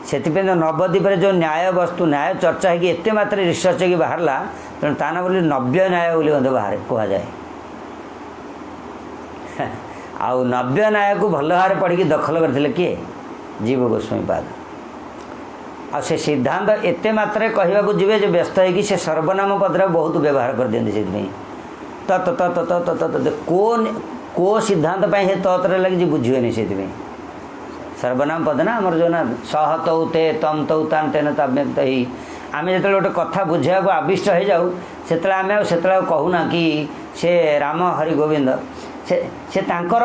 से तो नवद्वीप जो न्याय वस्तु न्याय चर्चा है कि एत मात्र रिसर्च की बाहरला तेणु ताना बोली नव्य न्याय बोली बाहर कहुए आउ नव्य न्याय को भल भाव पढ़ी दखल करते किए जीव गोस्वामी पाद आ से सिद्धांत एते मात्रा कहवाक जीवे जो व्यस्त है कि से सर्वनाम पदर बहुत व्यवहार कर दिखते से तत तत तत तत को सिद्धांत हे तत्रे लगे बुझे से सर्वनाम पद ना आमर जो ना सह तौ ते तम तौ तान तेन तमें ही आम जो गोटे कथा बुझा को आविष्ट हो जाऊ से आम से कहूना कि से राम हरि गोविंद से तांकर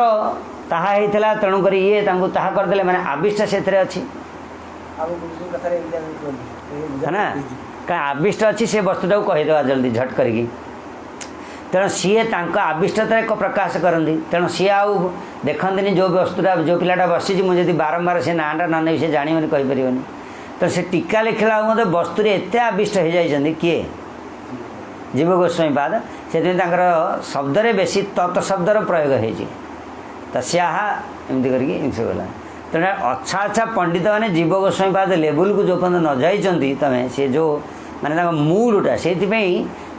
ताहा होता तेणुक ये ताहा करदे मैंने आविष्ट से अच्छी है ना क्या आविष्ट अच्छी से वस्तुटा को कहीदेवा जल्दी झट करी तेणु सी आविष्टता एक प्रकाश करती तेणु सी आउ देखते जो वस्तुटा जो पिलाटा बसी मुझे बारंबार से नाटा न नहीं से जानवे कहीपर तो से टीका लिखला मत वस्तु एत आविष्ट हो जाती किए जीव गोस्वामी पाद से शब्द बेसी तत्शब्दर प्रयोग हो एमती करके तेना अच्छा अच्छा पंडित मैंने जीव गोस्वामी पाद लेवल को जो पर्यटन न जाइंट तमें से जो माने मूडटा से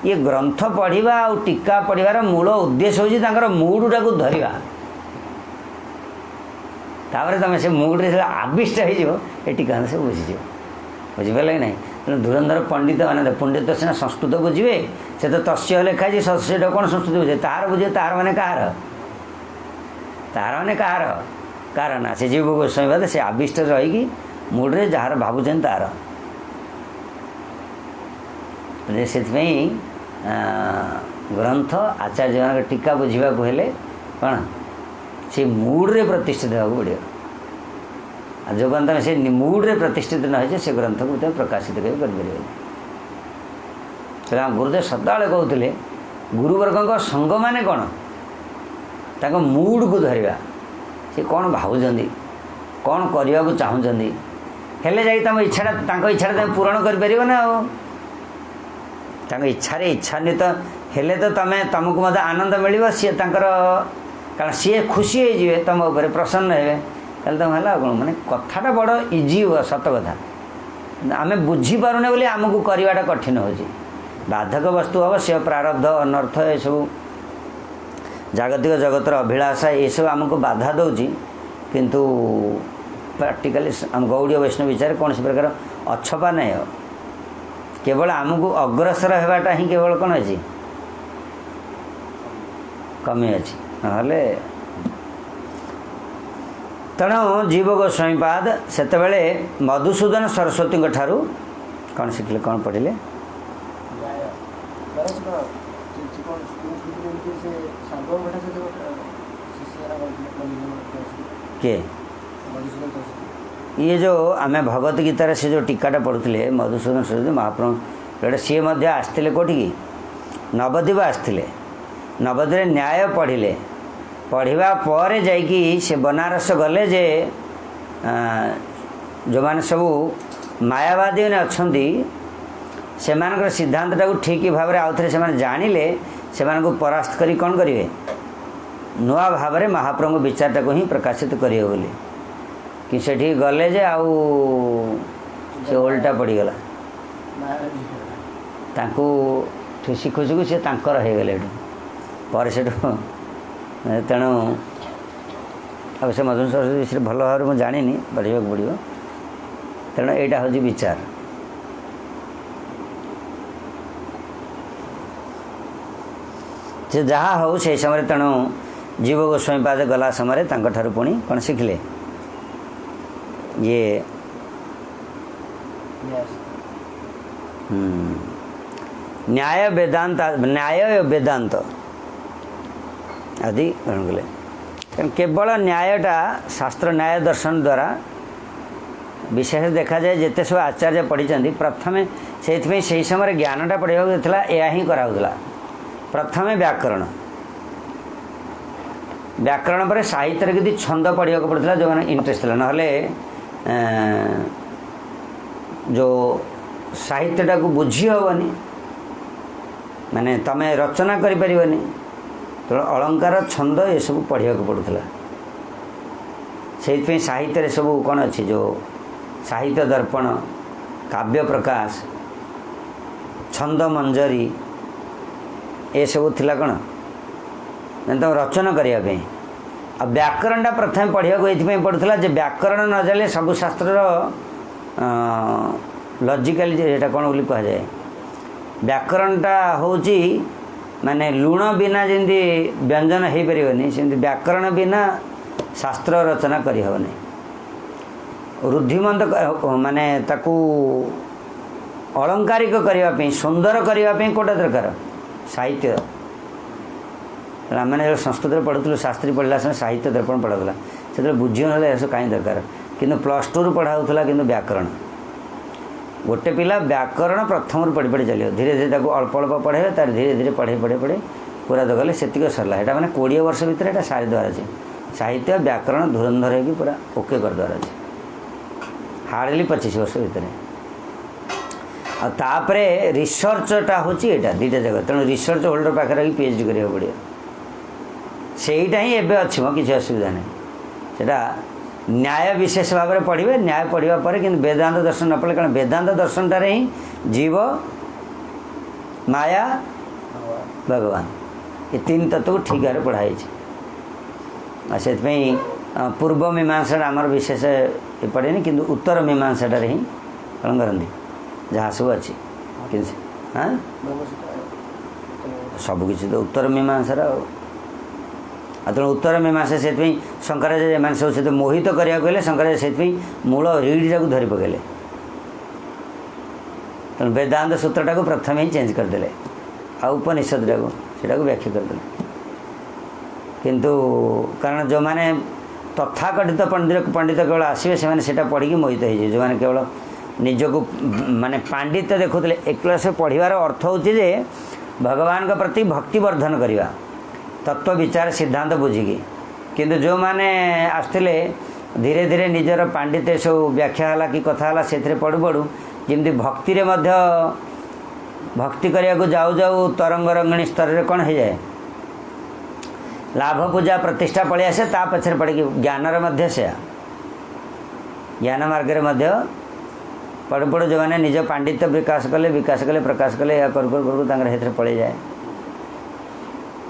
ये ग्रंथ पढ़ा और टीका पढ़ार मूल उद्देश्य हूँ मूडटा को धरवा तापर तुम से मूड्रे आविष्ट हो टीका से बुझीज बुझिपारे कि ना तेना धुरंधर पंडित मैंने पंडित सीना संस्कृत बुझे से तो तस्य लिखाई से कौन संस्कृत बुझे तार बुझे तार मैंने कहार कार ना से जीव गोस्वामी पाद से आविष्ट रही मूड्रे जार भावुन तार से ग्रंथ आचार्य टीका बुझा हेले कौन से मूड्रे प्रतिष्ठित होगा पड़ो आ जो पर्यटन तुम से मूड्रे प्रतिष्ठित न हो से ग्रंथ को तुम प्रकाशित कर गुरुदेव सदाबले कहते गुरुवर्ग संग मान कौन ताको मूड को धरवा से कौन भावुंट कौन करने को चाहूँगी हेले जा इच्छा तुम पूरण कर इच्छा इच्छान्वित हेले तो तुमको मत आनंद मिल सी कारण सी खुशी हो तुम उपर प्रसन्न हे तुम है कौन मैंने कथाटा बड़ इजी हुआ सत कथा आम बुझीपारे बोली आमको करवाटा कठिन हो बाधक वस्तु हम से प्रारब्ध अनर्थ ये सब जागतिक जगतर अभिलाषा ये सब आमको बाधा दौची किंतु प्रैक्टिकली आम गौड़ीय वैष्णव विचार कौन से प्रकार अछपा नहीं हो केवल आमको अग्रसर होगाटा ही केवल कौन अच्छी कमी अच्छी ना तेणु जीव गोस्वामीपाद से मधुसूदन सरस्वती ठारू कौन शिखिले कौन पढ़िले किए ये जो आम भगवत गीतार से जो टीकाटा पढ़ुले मधुसूदन सरस्वती महाप्रभु जोटा सी आसते कौटी नवद्वीप आसते नवद्वीप न्याय पढ़िले पढ़ा पर जाइकी से बनारस गले जे जो मैंने सबू मायावादी मैंने अच्छा से सिद्धांतटा को ठीक भाव में आउ थे से जानिले से परास्त करी कौन करेंगे नुआ भाव में महाप्रभु विचारटा को ही प्रकाशित करेंगे बोली कि सेठी गले जे आउ से ओल्टा पड़गला ठुसी खुशी को सी तांकर हो गले पर से तेणु अब से मधुसूदन सरस्वती विषय भल भाव में जानी पढ़ा पड़ो तेणु यहाँ हूँ विचार से जहाँ हो से समय तेणु जीव गोस्वामीपाद गला समय ठार पुणी कौन शिखिले ये न्याय वेदांत न्याय वेदांत आदि ग्रहण कले केवल न्यायटा शास्त्र न्याय दर्शन द्वारा विशेष देखा जाए जिते सब आचार्य पढ़ी प्रथम से समय ज्ञानटा पढ़ा यह ही कराला प्रथम व्याकरण व्याकरण पर साहित्य किसी छंद पढ़ा पड़ता जो मैंने इंटरेस्ट था ना जो साहित्यटा को बुझी हेनी माने तमें रचना करें तो अलंकार छंद ये सब पढ़ा पड़ूला से साहित्य सब कौन अच्छी जो साहित्य दर्पण काव्य प्रकाश छंद मंजरी ये सब थिला कौन तुम रचना करने आ व्याकरणटा प्रथम पढ़ा ये पड़ूला जे व्याकरण न जाने सब शास्त्र लॉजिकल जेटा कौन बोली कह जाए व्याकरणटा हूँ माने लुण बिना जमी व्यंजन हो पारे सेमती व्याकरण बिना शास्त्र रचना करहबनी रुद्धिमंत माने ताकू अलंकारिक करने सुंदर करने कौटा दरकार साहित्य मैंने संस्कृत पढ़ुलु शास्त्री पढ़ला समय साहित्य दर्पण पढ़ाला से बुझी ना सब कहीं दरकार किंतु +2 पढ़ाऊला कि व्याकरण गोटे पिला व्याकरण प्रथम पढ़ी पढ़ी चलो धीरे धीरे अल्प अल्प पढ़े तार धीरे धीरे पढ़े पढ़े पढ़े पूरा तो गले से सरला है मैंने 20 वर्ष भितर यहाँ सारी द्वार अच्छे साहित्य व्याकरण धुरंधर हो पूरा ओके कर द्वार अच्छे हार्डली 25 वर्ष भितर आपर रिसर्चटा हूँ यहाँ दुईटा जगह तेणु रिसर्च होल्डर पाखे PhD करा पड़ो सेटा ही एवं अच्छी मो किसी असुविधा नहीं सेटा न्याय विशेष भाव में पढ़े न्याय पढ़ा पर कि वेदांत दर्शन न पढ़े कारण वेदांत दर्शनटार ही जीव माया भगवान ये 3 तत्व को ठीक भाव पढ़ाई से पूर्व मीमांसा आमर विशेष पढ़ेनि कि उत्तर मीमांसाटार ही कौन करती जहाँ सब अच्छी हाँ सबकि तो उत्तर मीमांसार तेणु उत्तर मीमांसा से शंकराचार्य मैंने सब से मोहित करने को शंकराचार्य से मूल रीढ़ा को धरी पकड़े तेणु वेदांत सूत्रटा को प्रथम ही चेंज करदे आ उपनिषदटा को व्याख्या करदे किंतु कारण जो मैंने तथाकथित पंडित केवल आसवे से पढ़ी मोहित हो जो मैंने केवल निजको माने पांडित्य देखुले एक क्लास पढ़वार अर्थ हूँ जे भगवान का प्रति भक्ति वर्धन करवा तत्व विचार सिद्धांत बुझिकी किंतु जो मैंने आसते धीरे धीरे निजर पांडित्य सब व्याख्या है कि कथा है से पढ़ु पढ़ु जमी भक्ति रे मध्य भक्ति करने को जाऊ जाऊ तरंग रंगणी स्तर में कौन हो जाए लाभ पूजा प्रतिष्ठा पलि आसे ता पछरे पड़े ज्ञानर मध्य से ज्ञान मार्ग रे मध्य पढ़ु पढ़ु जो मैंने निज पांडित्य विकास कले प्रकाश कले या कर पलि जाए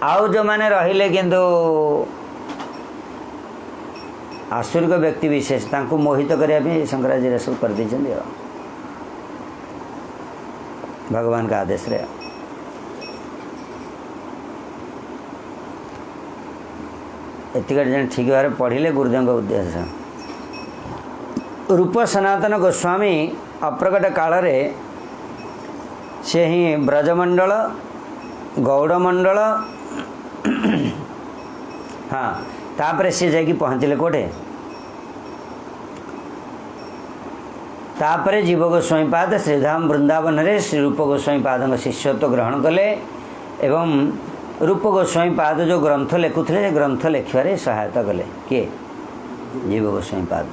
आउ जो मैंने रहिले किंतु आसुरिक व्यक्ति विशेष तांको मोहित करने शंकराचार्य सब कर देछन्ती भगवान का आदेश रे एतिक जन ठीक भाव पढ़िले गुरुदेव उद्देश्य रूप सनातन गोस्वामी अप्रकट काल रे से ही ब्रजमंडल गौड़मंडल हाँ तापर से जाकि पहुँचले कोठे तापर जीव गोस्वामी पाद श्रीधाम वृंदावन रे श्री रूप गोस्वामी पाद शिष्यत्व ग्रहण कले एवं रूप गोस्वामी पाद जो ग्रंथ लिखुले ग्रंथ लिखारे सहायता कले किए जीव गोस्वामी पाद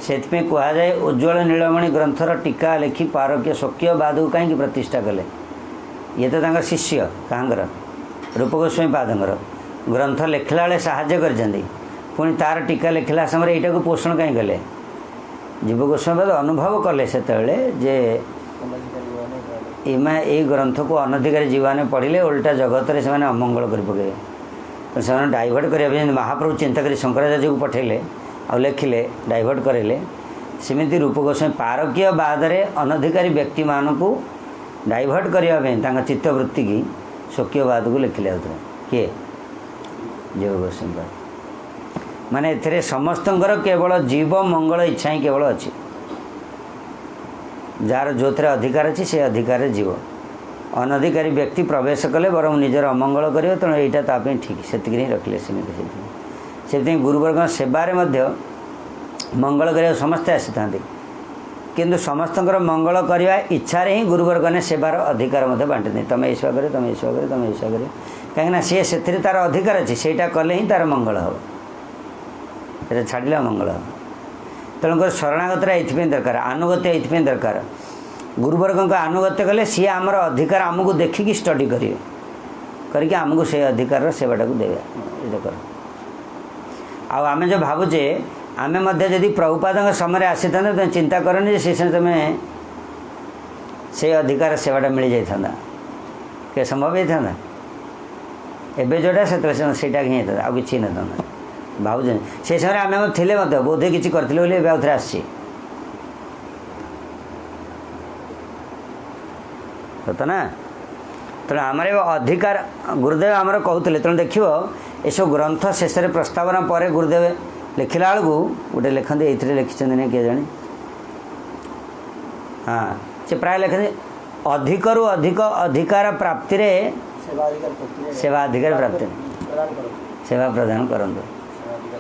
से कहुए उज्ज्वल नीलमणि ग्रंथर टीका लिखि पारक्य शक्य बाद को कहीं प्रतिष्ठा कले ये तो तांकर शिष्य कहाँकर रूप गोस्वामी पादर ग्रंथ लिखला बेले साहाय्य कर पुणी तार टीका लिखला समय यहाँ को पोषण कहीं कले जीव गोस्वामी पाद अनुभव कले से जे इमा ये ग्रंथ को अनधिकारी जीवाने पढ़िले उल्टा जगत रे से अमंगल कर पके तो से डाइवर्ट करने महाप्रभु चिंता करी शंकराचार्य को पठेले आ लिखिले डाइवर्ट करेले सेमती रूप गोस्वामी पारकीय बाद रे अनधिकारी व्यक्ति मान को डाइवर्ट करने चित्तवृत्ति की स्वकीयवाद को लिखिले किए जीव गोस्वामी पाद माने एथिरे समस्तंकर केवल जीव मंगल इच्छा ही केवल अच्छी जार जो थे अधिकार अच्छी से अधिकार जीव अनधिकारी व्यक्ति प्रवेश कले बर निजर अमंगल कर तेणु यहाँ ताप ठीक से रखिले से गुरुवर्ग सेवारे मंगल कर समस्ते आसी था किंतु समस्त मंगल करने इच्छा ही गुरुवर्ग ने सेवार अधिकार बांटी तुम ये सेवा कर तुम ये सेवा कर तुम ये सेवा कर कहीं सी से तार अधिकार अच्छी से कले ही तार मंगल हम छाड़िले मंगल हम तेणुकर शरणागत ये दरकार आनुगत्य ये दरकार गुरुवर्ग का आनुगत्य कले सी आमर अधिकार आमको देखिकी स्टडी करेंगे करके आमको से अधिकार सेवाटा को देवे ये कर आम जो भावुचे आमे मध्य यदि प्रभुपाद समय आसी था तो चिंता करनी से तुम्हें से अधिकार सेवाटा मिल जाता के संभव होता एवं जोटा से ही होता आ कि ना भावुन से समय आम थे बोधे किसी करते आउे आसी सत ना तेणु आम अधिकार गुरुदेव आमर कहते तेणु देख ये सब ग्रंथ शेष प्रस्तावना पर गुरुदेव लिखला बेलू गोटे लिखते ये लिखिं नहीं किए जाने हाँ से प्राय लिखते अधिक रु अधिक अधिकार प्राप्ति रे सेवा अधिकार प्राप्ति सेवा प्रदान करूँ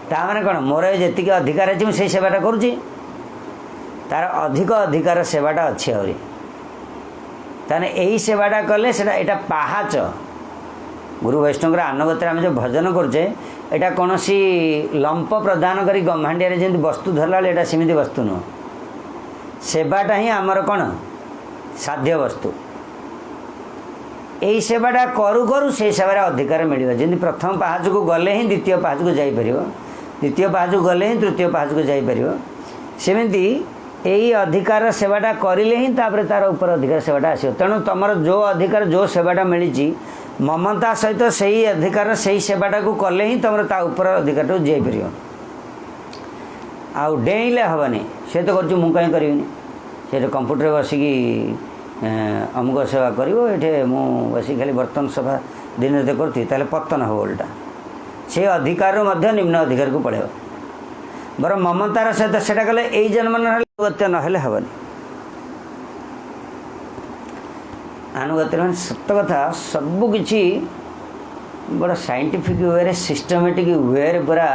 ताने कौन मोर जी अधिकार अच्छी मुझे सेवाटा करुँची तार अधिक अधिकार सेवाटा अच्छी आहरी ताने यही सेवाटा कले यहाँ पाहाच गुरु वैष्णव आनुगत्य आम जो भजन करुचे यहाँ कौन सी लंप प्रदान करी गम्हांडिया जमी वस्तु धरला बेले सेमती वस्तु नुह सेवाटा ही आमर कौन साध्य वस्तु यही सेवाटा करू करू से सेवार अधिकार मिल जमी प्रथम पाहाच को गले ही द्वितीय पाहाच को जापर द्वितीय पाहाच को गले ही तृतीय पाहाच को जापर सेमती यही अधिकार सेवाटा करें ही तापर तार ऊपर अधिकार सेवाटा आस तेणु तुम जो अधिकार जो सेवाटा मिली ममता सहित से ही अधिकार से ही सेवाटा को कले ही तुम ता ऊपर अधिकार को जापर आउ डेले हेनी से तो कर कहीं करी से कंप्यूटर बसिकी अमुक सेवा कर मुझे खाली बर्तन सफा दिन करती पतन हम उल्टा से अधिकार निम्न अधिकार को पड़े बर ममतार सहित से कले यही जन्म अनुगत्य ना हेनी आनुगत्य सत कथा सबकि बड़ा साइंटिफिक वे सिस्टमेटिक वे पूरा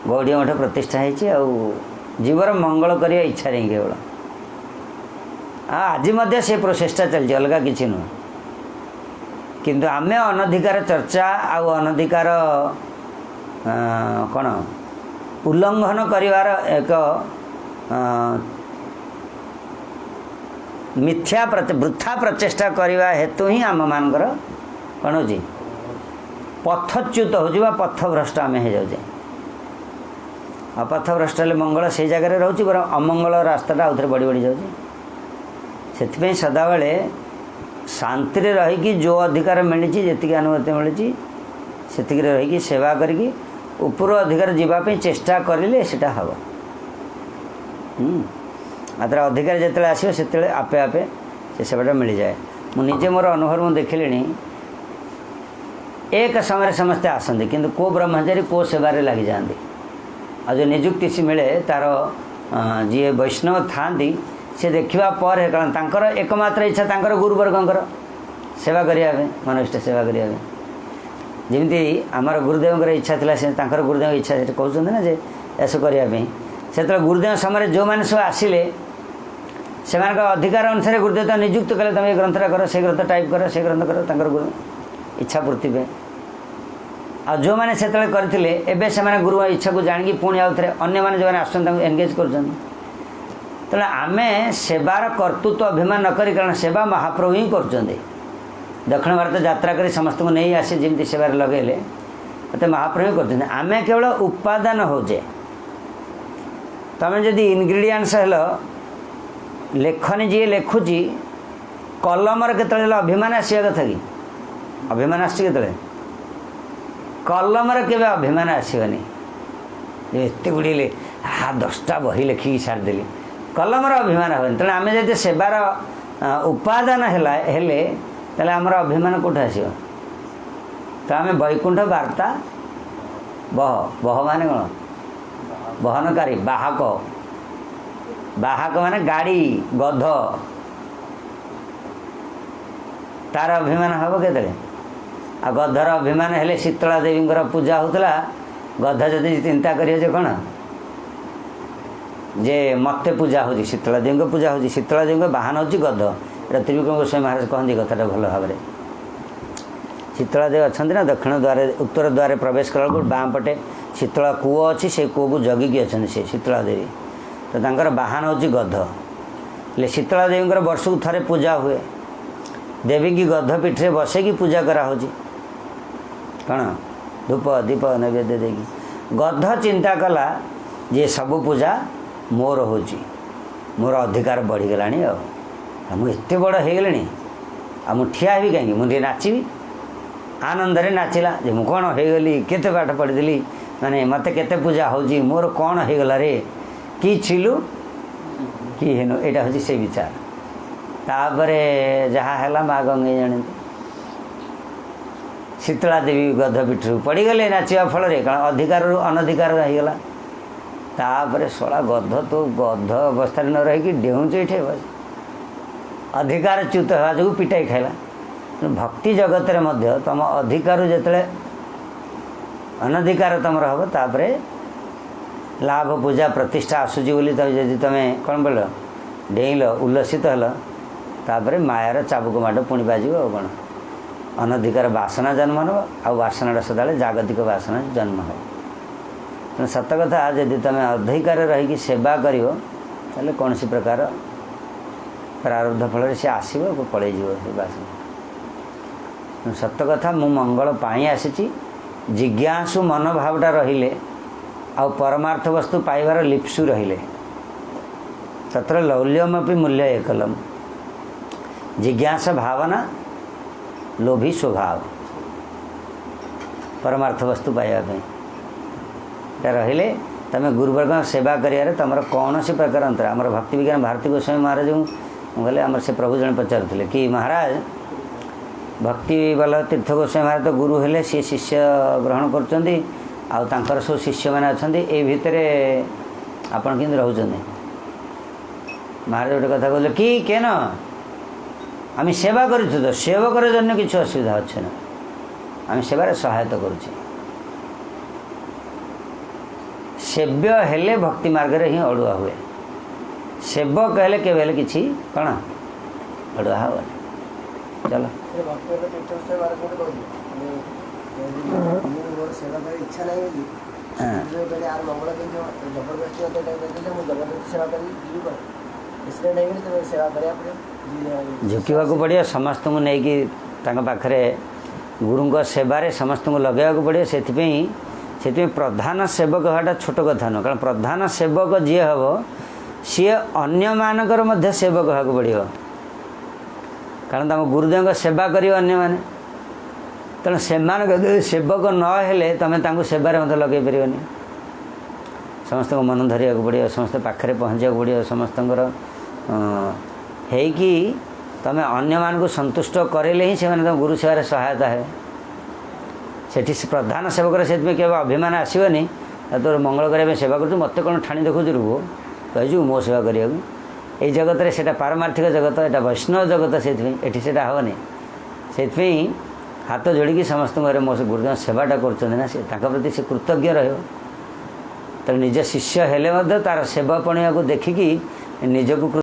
गौड़ीय मठ प्रतिष्ठा होती जीवर मंगल करने इच्छा नहीं केवल आज मध्य से प्रोसेसटा चलती अलग किसी नुह किंतु आम अनधिकार चर्चा आउ अनधिकार कौन उल्लंघन करिवार एक मिथ्या वृथा प्रचेषा करने हेतु ही आम मानकर कौन हो पथच्युत हो पथभ्रष्ट आम हो जाऊे पथभ्रष्ट हेल्ले मंगल से जगह रोचे बर अमंगल रास्ताटा आउ थे बढ़ी बढ़ी जाऊे से सदाबले शांति रहीकि जो अधिकार मिली जी अनुमति मिली से रहीकि सेवा करी उपर अधिकार जावाई चेष्टा करें सेटा हम आतर अधिकार जिते आसो से आपे आपे से सेवाटा मिल जाए मुझे मोर अनुभव मुझे देखिली एक समय समस्ते आसती किंतु को ब्रह्मचारी को सेवारे लगी जाती आ जो निजुक्ति सी मिले तार जी वैष्णव था से देखा पर कारण तांकर एकमात्र इच्छा तांकर गुरुवर्गंकर सेवा करने मनोष्ट सेवा करने जमी आमर गुरुदेव इच्छा थी से गुरुदेव इच्छा से कहते ना जे ऐसा करने से गुरुदेव समय जो मैंने सब आसिले से अधिकार अनुसार गुरुदेव निजुक्त कले तुम ये ग्रंथटा कर से ग्रंथ टाइप कर से ग्रंथ कर गुरु इच्छा पूर्ति पे आ जो मैंने से करते एवं से गुरु इच्छा को जाणी पुणी आउ थे अन्य मैंने जो मैंने एनगेज कर तेना आम सेवार कर्तृत्व अभिमान नक कारण सेवा महाप्रभु ही कर दक्षिण भारत यात्रा कर समस्त को नहीं आसे जमी सेवार लगेले मत महाप्रभु ही कर आम केवल उपादान होजे तुम जदि इनग्रेडिएंट्स हेल लेखनी जी लेखुची कलमर के अभिमान आसवा कथा कि अभिमान आसते कलमर के अभिमान आसवनी एत गुड़े हाँ 10टा बही लेखिकी छाड़देली कलमर अभिमान हेनी तेना आम जब सेवार उपादान हेले तेल आमर अभिमान कौट आस तो आम वैकुंठ वार्ता बह मान कौन बहनकारी बाहक बाहक माने गाड़ी गध तार अभिमान हम के आ गधर अभिमान हेले शीतला देवी पूजा होता गध जदि चिंता करिए कौन जे मत पूजा हो शीतला देवी को पूजा हो शीतला देवी बाहन हो गध ये त्रिविक्रम गोस्वामी महाराज कहते कथाटा भल भाव शीतला देवी अच्छा ना दक्षिण द्वार उत्तर द्वार प्रवेश कला बाँ पटे शीतला कूओ अच्छी से कूओ को जगिकी अच्छा से शीतला देवी तो तांकर बाहन हो गध ले शीतला देवी वर्ष को थे पूजा हुए देवी की गध पीठे बसैकी पूजा करा कौन धूप दीप नैवेद्य देगी गध चिंता कला जे सबू पूजा मोर हो मोर अधिकार बढ़ीगला मुझे बड़ हो गली आ ठिया भी कहीं मुझे नाचबी आनंद नाचिला जे मु कौन हो गली केते पाठ पढ़ी माने मत केते पूजा हो मोर कौन हो गला रे कि छिलु कि हेनु एटा हूँ से विचार तापरे जहाँ है माँ गंगे जानी शीतला देवी गध पीठरू पड़गले नाचा फल कारण अधिकार अनधिकार होगला तापर शला गध तो गध अवस्था न रही डेऊँच ये अधिकार च्युत हवा जो पिटाई खाला भक्ति जगत में तुम अधिकार जिते अनधिकार तुम हम तापरे लाभ पूजा प्रतिष्ठा आसूची बोली जदि तुम कौन बोल डेल उल्लसित हल तापर मायार चाबुक माड़ पुणी बाज कौन अनधिकार बासना जन्म हो आसनाटा सदा जागतिक बासना जन्म हो तेना सत कथा जदि तुम अधिकार रहीकि सेवा कर कौन सी प्रकार प्रारब्ध फल से आसो पलि से बासना सत कथा मु मंगल पाई आसी जिज्ञासु मनोभावटा रहिले आ परमार्थ वस्तु पाइबार लिप्सु रहिले तत्र लौल्यमपि मूल्य एकलम जिज्ञासा भावना लोभी स्वभाव परमार्थ वस्तु पाइबा रहिले तुम गुरुवर्ग सेवा करियारे तुम कौन सी प्रकार अंतर आमर भक्ति विज्ञान भारती गोस्वामी महाराज कहले आमर से प्रभु जन पचारुले कि महाराज भक्ति बल्लभ तीर्थ गोस्वामी महाराज तो गुरु हेले सी शिष्य ग्रहण कर आउर सब शिष्य मैंने अच्छा ये भितर आपड़ कि रोचे महाराज गोटे कथा कहले कि केन आम सेवा कर तो सेवकर जन्य किसी असुविधा अच्छे ना आम सेवार सहायता करुचे सेव्य हेले भक्ति मार्ग रे ही अड़ुआ हुए सेवक हेले के बेले किछि कण अड़ुआ हो चलो ସେ ଭକ୍ତର ତୀର୍ଥ ସେବାର କୋଉଠି କହୁଛି ମୁଁ ମୋର ସେବା କରିବା ଇଚ୍ଛା ନାହିଁ ବୋଲି ବେଲେ ଆର ମଙ୍ଗଳ କିନ୍ତୁ ଜବରଦସ୍ତି ମୋତେ ଦେଲେ ମୁଁ ଜବରଦସ୍ତି ସେବା କରି ଯିବି କ'ଣ ଏକ୍ସିଡେଣ୍ଟ ହେଇଗଲେ ତେବେ ସେବା କରିବା ପରେ झुकवाक पड़ो समस्त को लेकिन पाखे गुरुंक सेवारे समस्त को लगेगा पड़ो से प्रधान सेवक हवाटा छोट कथा नुह कारण प्रधान सेवक जी हम सी अन्य मानकर मध्य सेवक हाँ पड़ो कारण तुम गुरुदेव सेवा कर अन्य माने तेणु से सेवक नहेले तुम सेवारे मत लगे पारनि समस्त को मन धरिया पड़ो समस्त पाखे पहुँचा पड़ो समस्त हेकि तुम अन्य मान को संतुष्ट करेले ही से तुम गुरु सेवार सहायता है सेठी प्रधान सेवक से केवल अभिमान आसबनी तोर मंगल करने सेवा कर मत कौन ठाणी देखुच रू कहीजु मो सेवा करने ये जगत में से पारमार्थिक जगत यहाँ वैष्णव जगत से हेनी से हाथ जोड़ी समस्त मो गुरुदेव सेवाटा कर प्रति से कृतज्ञ रहा निज शिष्य हेले तार सेवा पणिया को देखिकी निजक